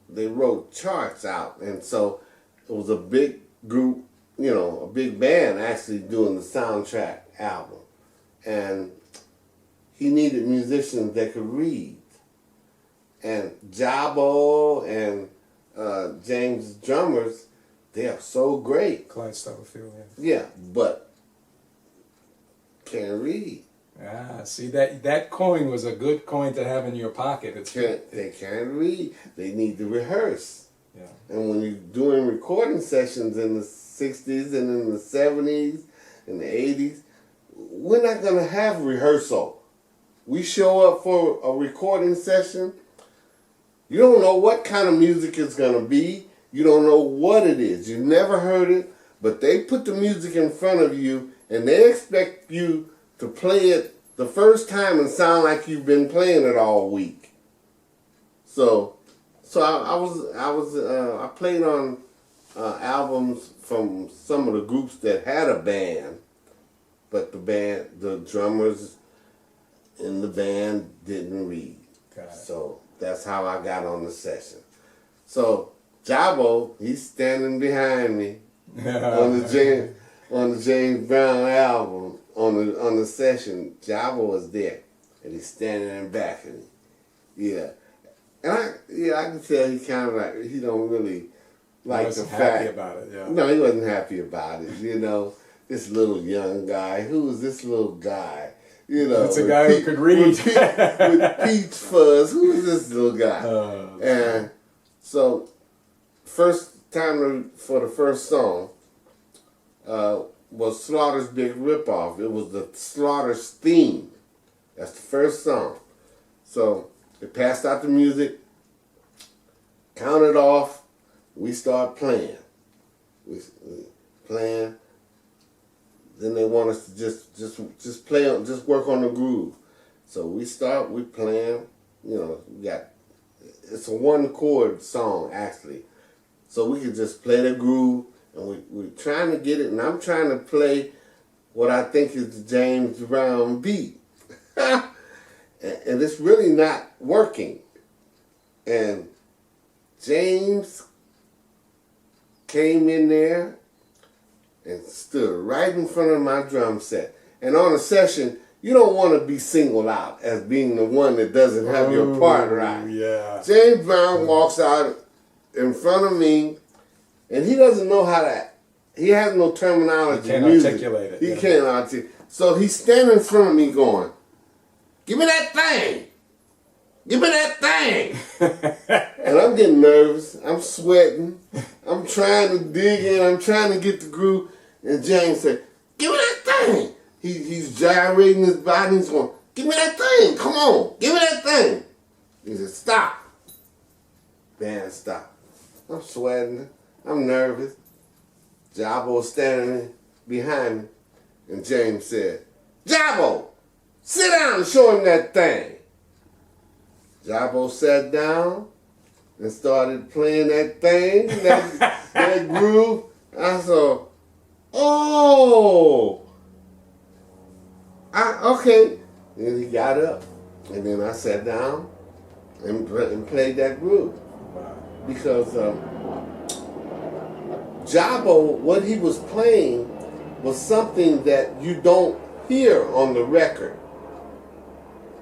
they wrote charts out, and so it was a big group, a big band actually doing the soundtrack album, and he needed musicians that could read. And Jabo and James' drummers, they are so great. Clyde Stubblefield, yeah. Yeah, but can't read. Ah, see, that coin was a good coin to have in your pocket. They can't read. They need to rehearse. Yeah. And when you're doing recording sessions in the 60s and in the 70s and the 80s, we're not going to have rehearsal. We show up for a recording session. You don't know what kind of music it's going to be. You don't know what it is. You've never heard it, but they put the music in front of you and they expect you to play it the first time and sound like you've been playing it all week. So I played on albums from some of the groups that had a band, but the drummers in the band didn't read. So that's how I got on the session. So Jabo, he's standing behind me on the James Brown album on the session. Jabo was there, and he's standing in back of me. Yeah, and I can tell he kind of he don't really like the fact. Happy about it. Yeah. No, he wasn't happy about it. This little young guy. Who is this little guy? It's a guy who could read. With peach fuzz. Who is this little guy? And so, first time for the first song was Slaughter's Big Ripoff. It was the Slaughter's theme. That's the first song. So, they passed out the music, counted off, we start playing. We playing. Then they want us to just play on, just work on the groove. So we playing. It's a 1-chord song actually. So we could just play the groove, and we're trying to get it, and I'm trying to play what I think is the James Brown beat. And it's really not working. And James came in there and stood right in front of my drum set. And on a session, you don't want to be singled out as being the one that doesn't have your part right. Yeah. James Brown walks out in front of me, and he doesn't know how to. He has no terminology. He can't music. articulate it. He can't articulate. So he's standing in front of me, going, "Give me that thing! Give me that thing!" And I'm getting nervous. I'm sweating. I'm trying to dig in. I'm trying to get the groove. And James said, "Give me that thing!" He's gyrating his body. He's going, "Give me that thing! Come on! Give me that thing!" He said, "Stop." Band stop. I'm sweating. I'm nervous. Jabo standing behind me. And James said, "Jabo, sit down and show him that thing." Jabo sat down and started playing that thing, that groove. I saw, oh, okay. And he got up, and then I sat down and played that groove. Because Jabo, what he was playing was something that you don't hear on the record.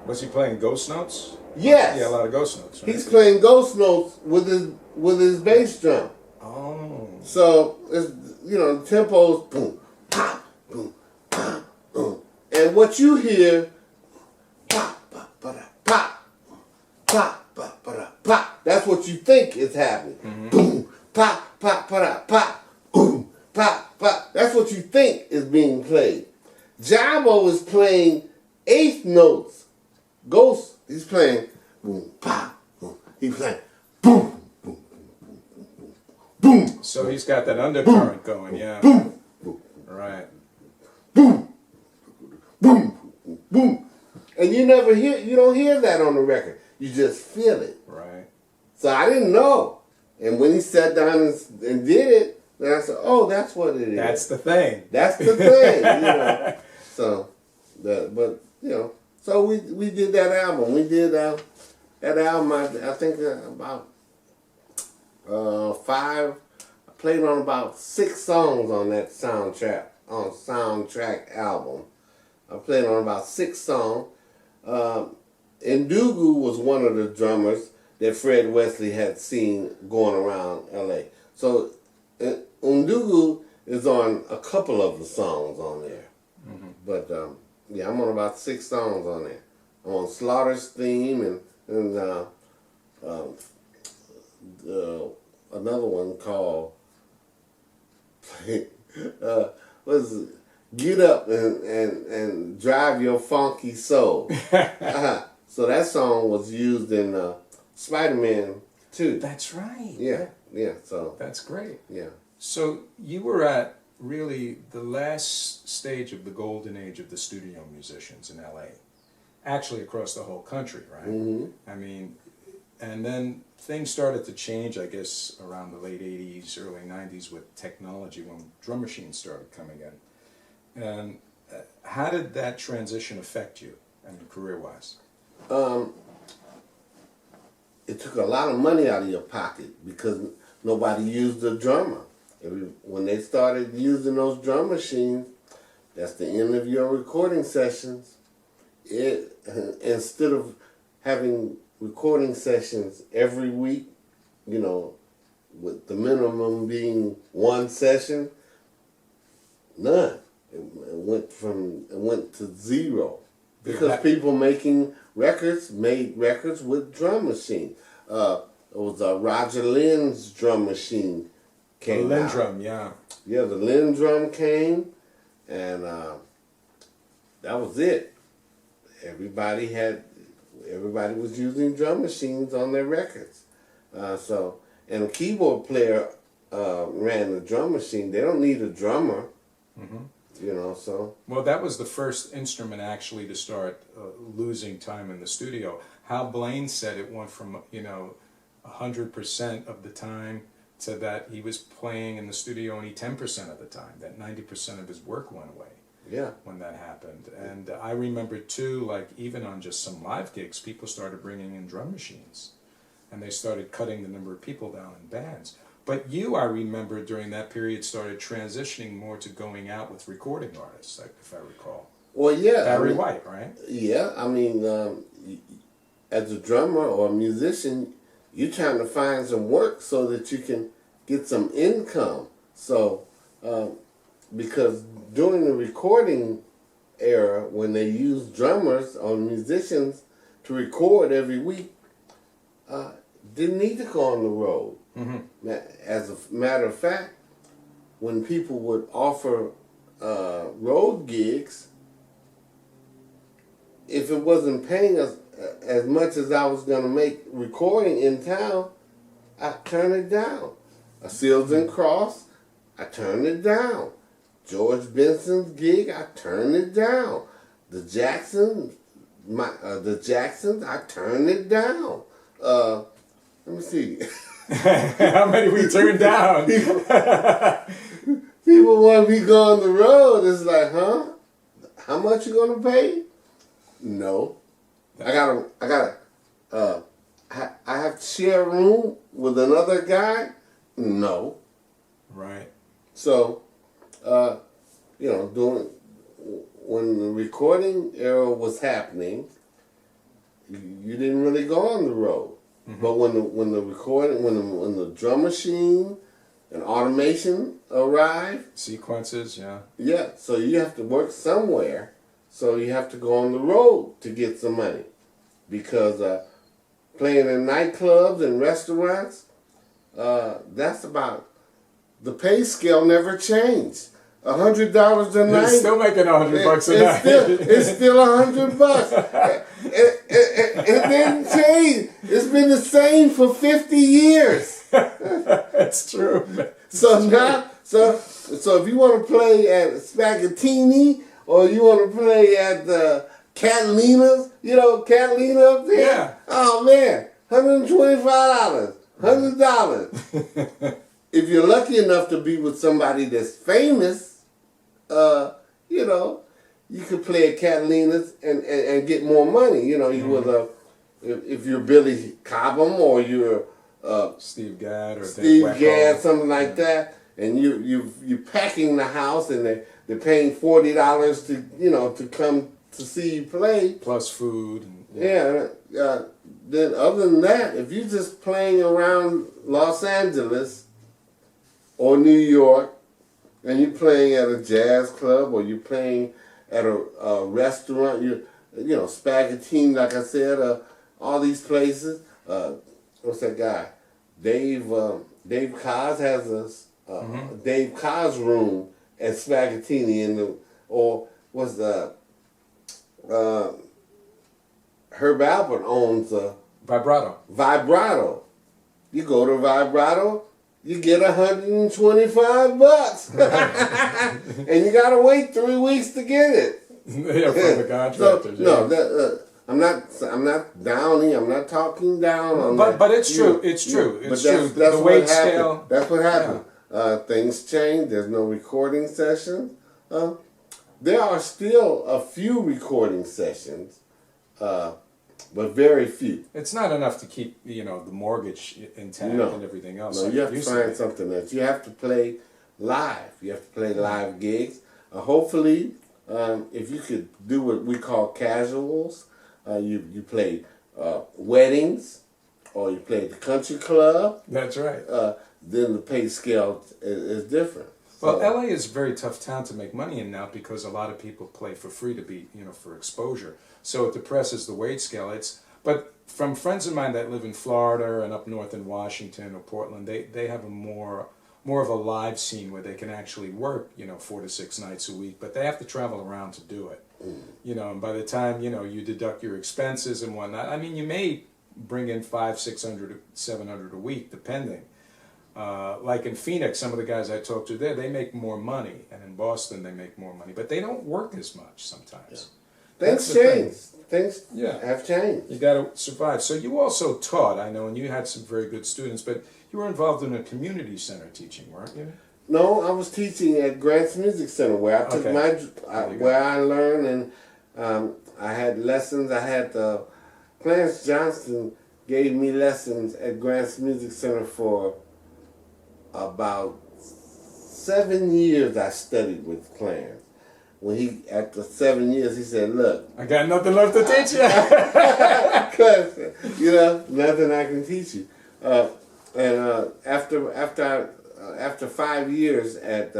Was he playing ghost notes? Yes. Yeah, a lot of ghost notes. Right? He's playing ghost notes with his bass drum. Oh. So it's, the tempo's boom, pop, boom, pop, boom, and what you hear, pop, pop, ba-da, pop, pop, pop, ba-da, pop. That's what you think is happening. Mm-hmm. Boom, pop, pop, ba-da, pop, boom, pop, pop. That's what you think is being played. Jabo is playing eighth notes. Ghost, he's playing boom, pop, boom. He's playing boom, boom, boom, boom, boom, boom. So he's got that undercurrent going, yeah. Boom, boom, right. Boom, boom, boom, boom. And you don't hear that on the record. You just feel it. Right. So I didn't know. And when he sat down and did it, then I said, "Oh, that's what it is. That's the thing. That's the thing." So, so we did that album. We did that album. I think about 5. I played on about 6 songs on that soundtrack album. I played on about 6 songs. Ndugu was one of the drummers that Fred Wesley had seen going around L.A. So Ndugu is on a couple of the songs on there. Mm-hmm. But I'm on about 6 songs on there. I'm on Slaughter's theme and another one called what is it? Get Up and Drive Your Funky Soul. So that song was used in Spider-Man 2. That's right. Yeah. So that's great. Yeah. So you were at really the last stage of the golden age of the studio musicians in LA. Actually across the whole country, right? Mm-hmm. I mean, and then things started to change, I guess, around the late 80s, early 90s with technology when drum machines started coming in. And how did that transition affect you, I mean, career-wise? It took a lot of money out of your pocket because nobody used a drummer. When they started using those drum machines, that's the end of your recording sessions. Instead of having recording sessions every week, with the minimum being 1 session, none. It went to 0 because people making records made records with drum machine. It was Roger Lynn's drum machine came Lynn out. drum, yeah. Yeah, the Lynn drum came, and that was it. Everybody was using drum machines on their records. So and a keyboard player ran the drum machine. They don't need a drummer, you know. So Well, that was the first instrument actually to start losing time in the studio. Hal Blaine said it went from 100% of the time to that he was playing in the studio only 10% of the time. That 90% of his work went away. yeah, When that happened. And I remember too, like even on just some live gigs, people started bringing in drum machines and they started cutting the number of people down in bands. But you, I remember during that period, started transitioning more to going out with recording artists, like, if I recall. well, yeah, Barry White, right? Yeah, I mean, as a drummer or a musician, you're trying to find some work so that you can get some income. So, because during the recording era, when they used drummers or musicians to record every week, didn't need to go on the road. As a matter of fact, when people would offer road gigs, if it wasn't paying us as much as I was going to make recording in town, I turned it down. A Seals and Cross, I turned it down. George Benson's gig, I turned it down. The Jacksons, I turned it down. Let me see. How many we turned down? People want me to go on the road. It's like, huh? How much you gonna pay? No. I have to share a room with another guy? No. Right. So, when the recording era was happening, you didn't really go on the road. But when the drum machine and automation arrived, Sequences, yeah. yeah, so you have to work somewhere. So you have to go on the road to get some money, because playing in nightclubs and restaurants, that's about, the pay scale never changed. $100 a night. You're still making $100 a night. It's still $100. It didn't change. It's been the same for 50 years. That's true. So now, so if you want to play at Spaghettini, or you want to play at the Catalina's, Catalina up there? Yeah. Oh man, $125, $100. If you're lucky enough to be with somebody that's famous, you could play at Catalina's and get more money. You would, if you're Billy Cobham or you're Steve Gadd or Steve Dave Gadd, Wacko. something like that, and you're packing the house, and they're paying $40 to come to see you play. Plus food. And, Then other than that, if you're just playing around Los Angeles or New York, and you're playing at a jazz club, or you're playing at a restaurant, Spaghettini, like I said, all these places. What's that guy? Dave Coz has a Dave Coz room at Spaghettini or what's the Herb Alpert owns a Vibrato. You go to Vibrato, you get $125, and you gotta wait 3 weeks to get it. Yeah, from the contractors. I'm not downing. I'm not talking down on that. But it's true. It's true. It's true. That's the what weight happened. scale. That's what happened. Things change. There's no recording sessions. There are still a few recording sessions, but very few. It's not enough to keep the mortgage intact and everything else. No, you have to find something else. You have to play live. You have to play live gigs. Hopefully, if you could do what we call casuals, you play weddings, or you play at the country club. That's right. Then the pay scale is different. Well, LA is a very tough town to make money in now, because a lot of people play for free to be, for exposure. So it depresses the wage scale. But from friends of mine that live in Florida and up north in Washington or Portland, they have a more of a live scene where they can actually work, 4 to 6 nights a week, but they have to travel around to do it. And by the time, you deduct your expenses and whatnot, I mean, you may bring in $500, $600, $700 a week, depending. Like in Phoenix, some of the guys I talked to there, they make more money, and in Boston they make more money, but they don't work as much sometimes. Things change. Things Yeah. have changed. You got to survive. So you also taught, I know, and you had some very good students, but you were involved in a community center teaching, weren't you? No, I was teaching at Grant's Music Center where I took Okay. where I learned, and I had lessons. I had Clarence Johnston gave me lessons at Grant's Music Center for about 7 years. I studied with Clarence. When he, after 7 years, he said, "Look, I got nothing left to teach you." because nothing I can teach you." And after 5 years at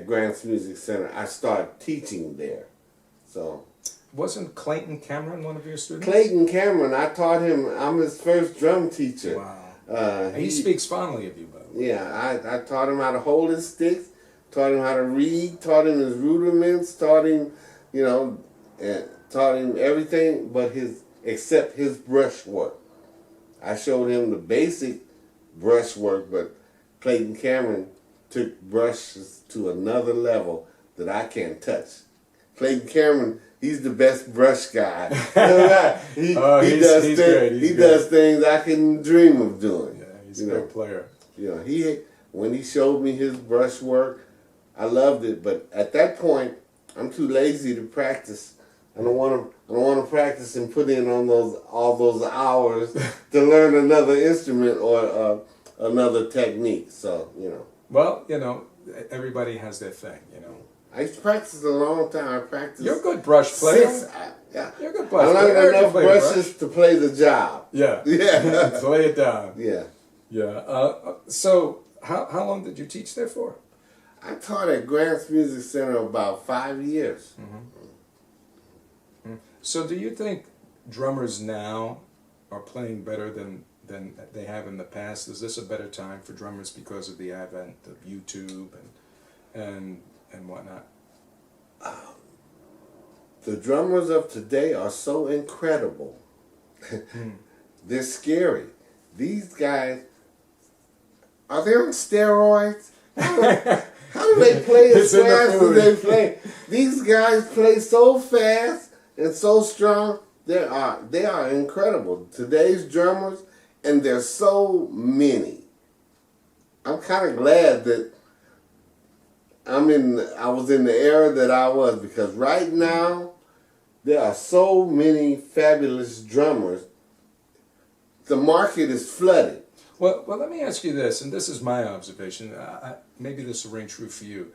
Grant's Music Center, I started teaching there. So Wasn't Clayton Cameron one of your students? Clayton Cameron, I taught him. I'm his first drum teacher. Wow. He speaks fondly of you, by the way. Yeah, I taught him how to hold his sticks, taught him how to read, taught him his rudiments, taught him, taught him everything but except his brush work. I showed him the basic brush work, but Clayton Cameron took brushes to another level that I can't touch. Clayton Cameron, he's the best brush guy. he does things I can dream of doing. Yeah, he's a great player. When he showed me his brush work, I loved it. But at that point, I'm too lazy to practice. I don't want to practice and put in on all those hours to learn another instrument or another technique. So Well, everybody has their thing. I used to practice a long time. I practiced. You're a good brush player. Yeah. You're a good brush player. I learned enough brushes to play the job. Yeah. Yeah. Lay it down. Yeah. Yeah. So how long did you teach there for? I taught at Grant's Music Center about 5 years. Mm-hmm. So do you think drummers now are playing better than they have in the past? Is this a better time for drummers because of the advent of YouTube and whatnot? The drummers of today are so incredible. They're scary. These guys, are they on steroids? How do they play as fast as they play? These guys play so fast and so strong. They are incredible. Today's drummers, and there's so many. I'm kind of glad that I was in the era that I was, because right now there are so many fabulous drummers. The market is flooded. Well, let me ask you this, and this is my observation. Maybe this will ring true for you.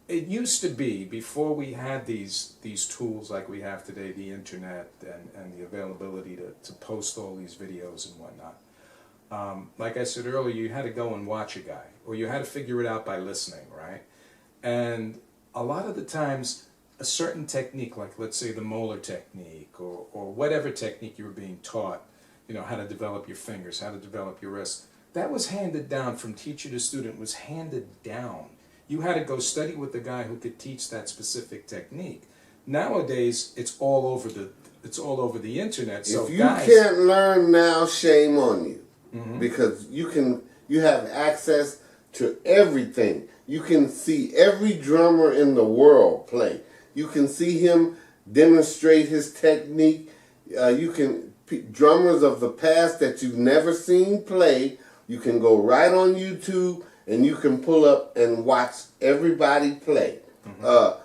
It used to be, before we had these tools like we have today, the internet and the availability to post all these videos and whatnot. Like I said earlier, you had to go and watch a guy, or you had to figure it out by listening, right? And a lot of the times, a certain technique, like let's say the molar technique, or whatever technique you were being taught, how to develop your fingers, how to develop your wrists, that was handed down from teacher to student, was handed down. You had to go study with the guy who could teach that specific technique. Nowadays, it's all over the internet. So if you can't learn now, shame on you. Mm-hmm. Because you have access to everything. You can see every drummer in the world play. You can see him demonstrate his technique. Drummers of the past that you've never seen play, you can go right on YouTube and you can pull up and watch everybody play. Mm-hmm.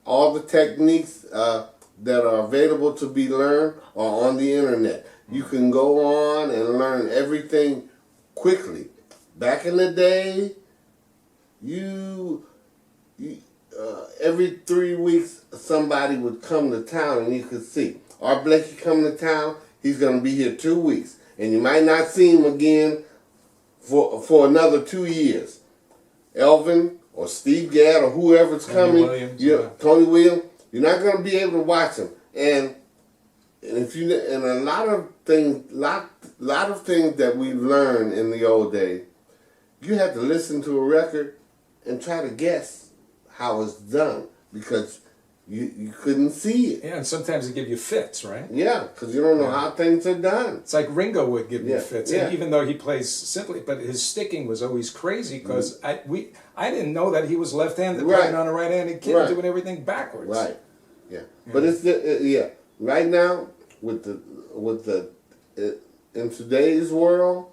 All the techniques that are available to be learned are on the internet. You can go on and learn everything quickly. Back in the day, every 3 weeks somebody would come to town and you could see. Art Blakey come to town, he's going to be here 2 weeks. And you might not see him again for another 2 years. Elvin or Steve Gadd or whoever's coming, Tony Williams, you're not going to be able to watch him. And a lot of things that we learned in the old days, you had to listen to a record and try to guess how it's done, because you couldn't see it. Yeah, and sometimes they give you fits, right? Yeah, because you don't know how things are done. It's like Ringo would give me Yeah, fits, yeah. and even though he plays simply, but his sticking was always crazy because I didn't know that he was left-handed Right. playing on a right-handed kid Right. doing everything backwards. Right. Yeah. But it's yeah. Right now with the in today's world,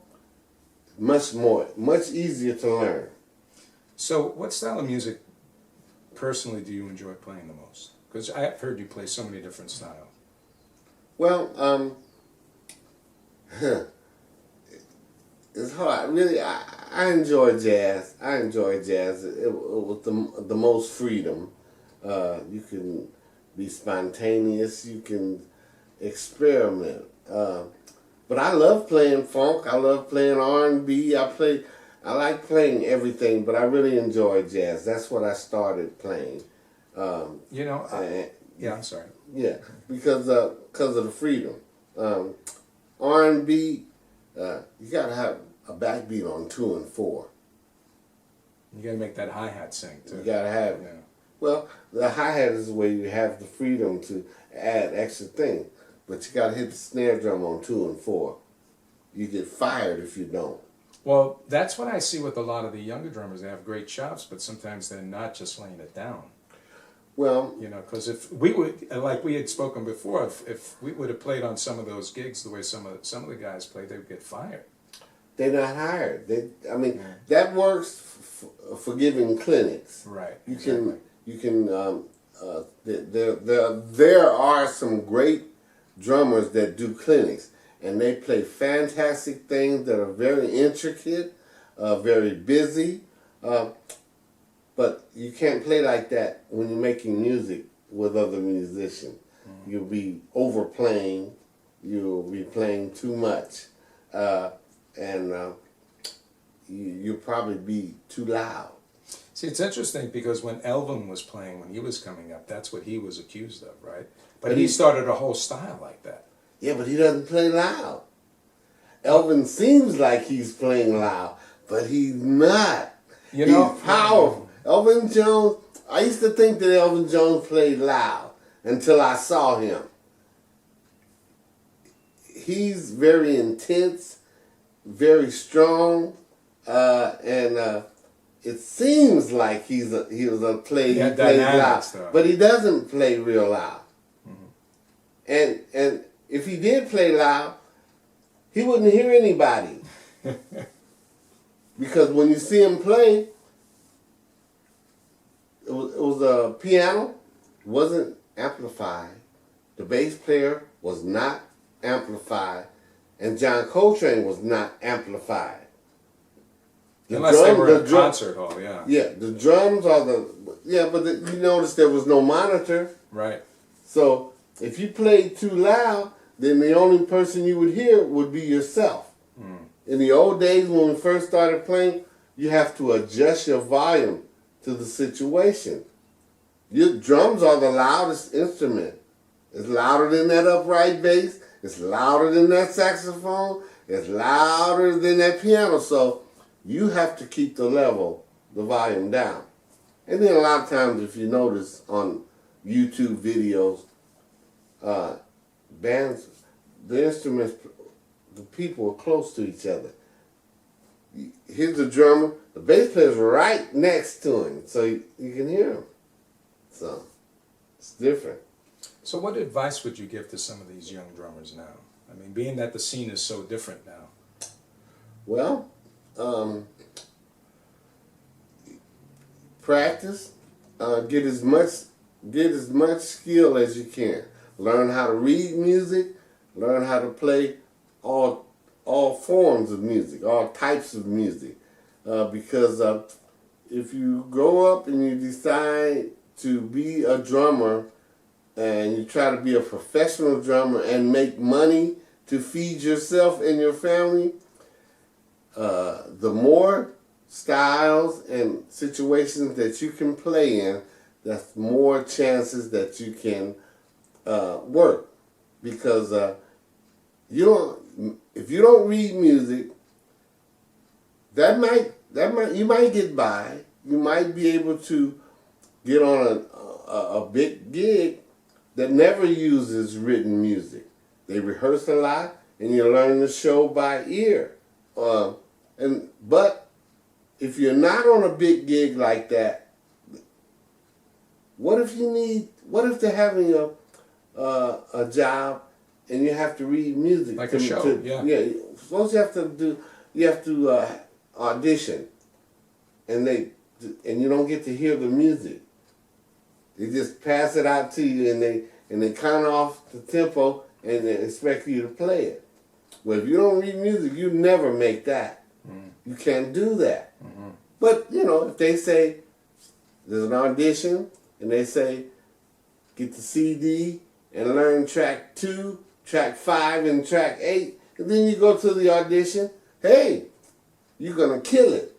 much easier to learn. So, what style of music, personally, do you enjoy playing the most? Because I've heard you play so many different styles. Well, it's hard. Really, I enjoy jazz. I enjoy jazz. It was the most freedom. You can be spontaneous. You can experiment. But I love playing funk. I love playing R&B. I like playing everything, but I really enjoy jazz. That's what I started playing. You know, yeah, I'm sorry. Yeah, because of the freedom. R&B, you gotta have a backbeat on 2 and 4. You gotta make that hi-hat sing, too. You gotta have it. Yeah. Well, the hi-hat is where you have the freedom to add extra things, but you gotta hit the snare drum on 2 and 4. You get fired if you don't. Well, that's what I see with a lot of the younger drummers. They have great chops, but sometimes they're not just laying it down. Well, You know, because if we would, like we had spoken before, if we would have played on some of those gigs the way some of the guys played, they would get fired. they're not hired. That works for giving clinics. Right. You can there are some great drummers that do clinics, and they play fantastic things that are very intricate, very busy, but you can't play like that when you're making music with other musicians. You'll be overplaying, you'll be playing too much, and you'll probably be too loud. See, it's interesting because when Elvin was playing, when he was coming up, that's what he was accused of, right? But he started a whole style like that. Yeah, but he doesn't play loud. Elvin seems like he's playing loud, but he's not. You know, he's powerful. Elvin Jones, I used to think that Elvin Jones played loud until I saw him. He's very intense, very strong, and it seems like he plays loud, but he doesn't play real loud. And if he did play loud, he wouldn't hear anybody. Because when you see him play, it was a piano, wasn't amplified. The bass player was not amplified, and John Coltrane was not amplified. Unless they were in a concert hall, yeah. Yeah, the drums are you notice there was no monitor. Right. So if you played too loud, then the only person you would hear would be yourself. In the old days when we first started playing, you have to adjust your volume to the situation. Your drums are the loudest instrument. It's louder than that upright bass. It's louder than that saxophone. It's louder than that piano. So you have to keep the volume down. And then a lot of times, if you notice on YouTube videos, bands, the instruments, the people are close to each other. Here's the drummer, the bass player's right next to him, so you can hear him. So it's different. So what advice would you give to some of these young drummers now? I mean, being that the scene is so different now. Well, practice, get as much skill as you can. Learn how to read music, learn how to play all forms of music, all types of music. Because if you grow up and you decide to be a drummer and you try to be a professional drummer and make money to feed yourself and your family, the more styles and situations that you can play in, that's more chances that you can work. Because if you don't read music, you might get by. You might be able to get on a big gig that never uses written music. They rehearse a lot, and you learn the show by ear. But if you're not on a big gig like that, what if they're having a job and you have to read music? Like a show, yeah. Suppose you have to audition, and you don't get to hear the music. They just pass it out to you, and they count off the tempo and they expect you to play it. Well, if you don't read music, you never make that. You can't do that. Mm-hmm. But if they say there's an audition and they say get the CD and learn track 2, track 5, and track 8, and then you go to the audition, hey, you're gonna kill it.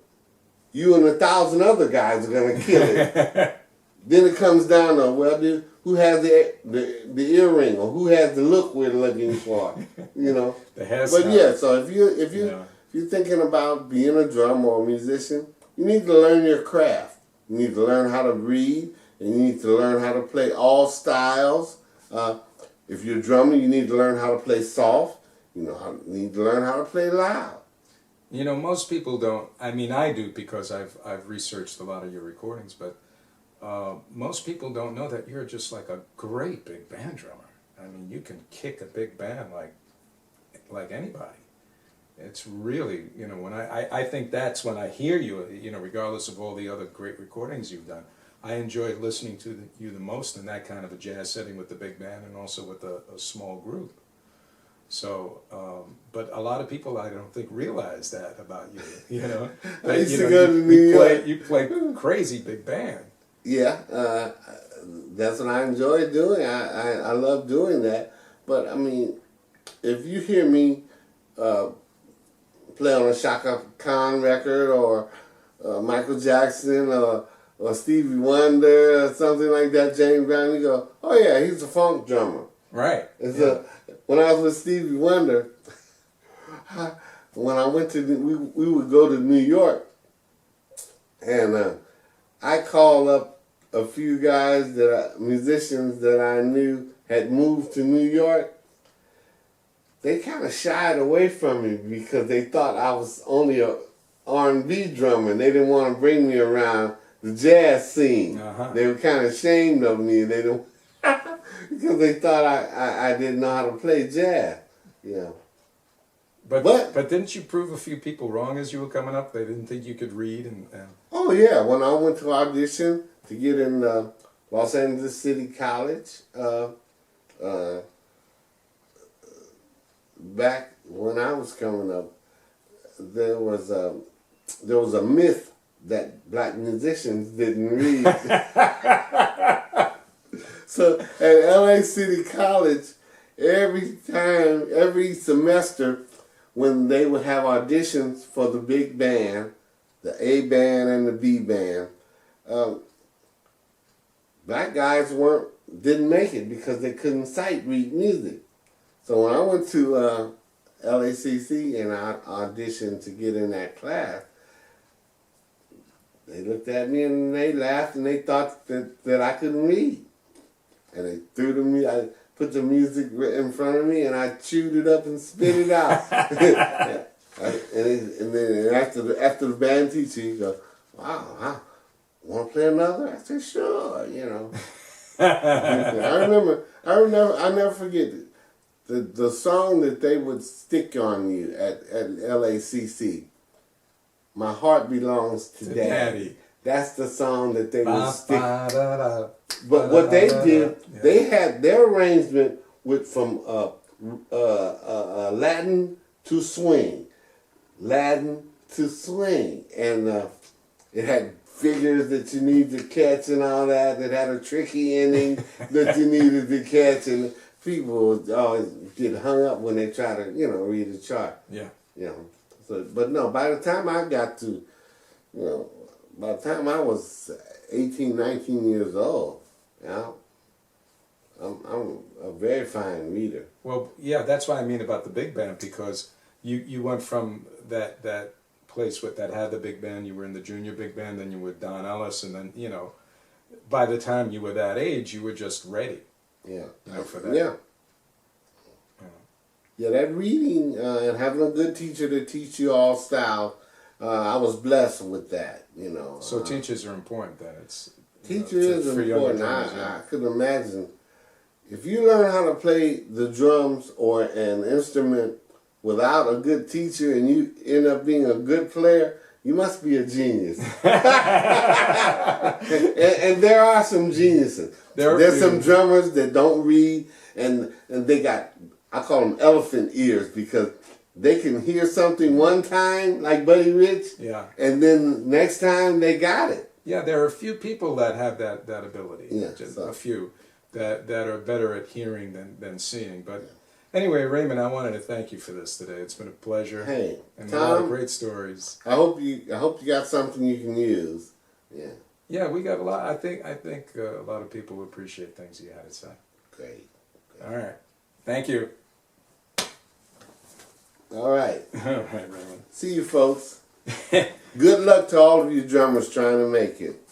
You and 1,000 other guys are gonna kill it. Then it comes down to who has the earring or who has the look we're looking for, The hairstyle. But yeah, so if you're thinking about being a drummer or a musician, you need to learn your craft. You need to learn how to read, and you need to learn how to play all styles. If you're a drummer, you need to learn how to play soft. You need to learn how to play loud. Most people don't. I mean, I do because I've researched a lot of your recordings, but most people don't know that you're just like a great big band drummer. I mean, you can kick a big band like anybody. It's really, when I think that's when I hear you, regardless of all the other great recordings you've done, I enjoy listening to you the most in that kind of a jazz setting with the big band and also with a small group. So, but a lot of people I don't think realize that about you, I used to go to New York. You play crazy big band. Yeah, that's what I enjoy doing. I love doing that. But I mean, if you hear me play on a Shaka Khan record or Michael Jackson or Stevie Wonder or something like that, James Brown, you go, oh yeah, he's a funk drummer. Right. And so when I was with Stevie Wonder, when I went to we would go to New York, and I called up a few guys musicians that I knew had moved to New York. They kind of shied away from me because they thought I was only a R&B drummer. They didn't want to bring me around the jazz scene. Uh-huh. They were kind of ashamed of me. They didn't because they thought I didn't know how to play jazz. But didn't you prove a few people wrong as you were coming up? They didn't think you could read and Oh yeah, when I went to audition to get in Los Angeles City College, back when I was coming up, there was a myth that black musicians didn't read. So at LA City College, every semester, when they would have auditions for the big band, the A band and the B band, black guys didn't make it because they couldn't sight read music. So when I went to LACC and I auditioned to get in that class, they looked at me and they laughed and they thought that I couldn't read. And they I put the music in front of me and I chewed it up and spit it out. And then after the band teacher, he goes, wow, want to play another? I said, sure, I never forget the song that they would stick on you at LACC. My Heart Belongs to Daddy. That's the song that they would stick. But what they did, they had their arrangement from Latin to swing. Latin to swing. And it had figures that you need to catch and all that. It had a tricky ending that you needed to catch. And people always get hung up when they try to, read a chart. Yeah. So, but no, by the time I got to, by the time I was 18, 19 years old, I'm a very fine reader. Well, yeah, that's what I mean about the big band, because you went from that place that had the big band, you were in the junior big band, then you were Don Ellis, and then, by the time you were that age, you were just ready. Yeah. You know, for that. Yeah. Yeah, that reading and having a good teacher to teach you all style, I was blessed with that, you know. So teachers are important then. It's teacher is for younger important. drummers, I could imagine if you learn how to play the drums or an instrument without a good teacher and you end up being a good player, you must be a genius. and there are some geniuses. There's some drummers that don't read and they got, I call them elephant ears, because they can hear something one time, like Buddy Rich, yeah, and then next time they got it. Yeah, there are a few people that have that ability. Yeah, just so. a few that are better at hearing than seeing. But anyway, Raymond, I wanted to thank you for this today. It's been a pleasure. Hey, and Tom, a lot of great stories. I hope you got something you can use. Yeah. Yeah, we got a lot. I think a lot of people appreciate things you had to say. Great. All right. Thank you. All right. All right, Raymond. See you, folks. Good luck to all of you drummers trying to make it.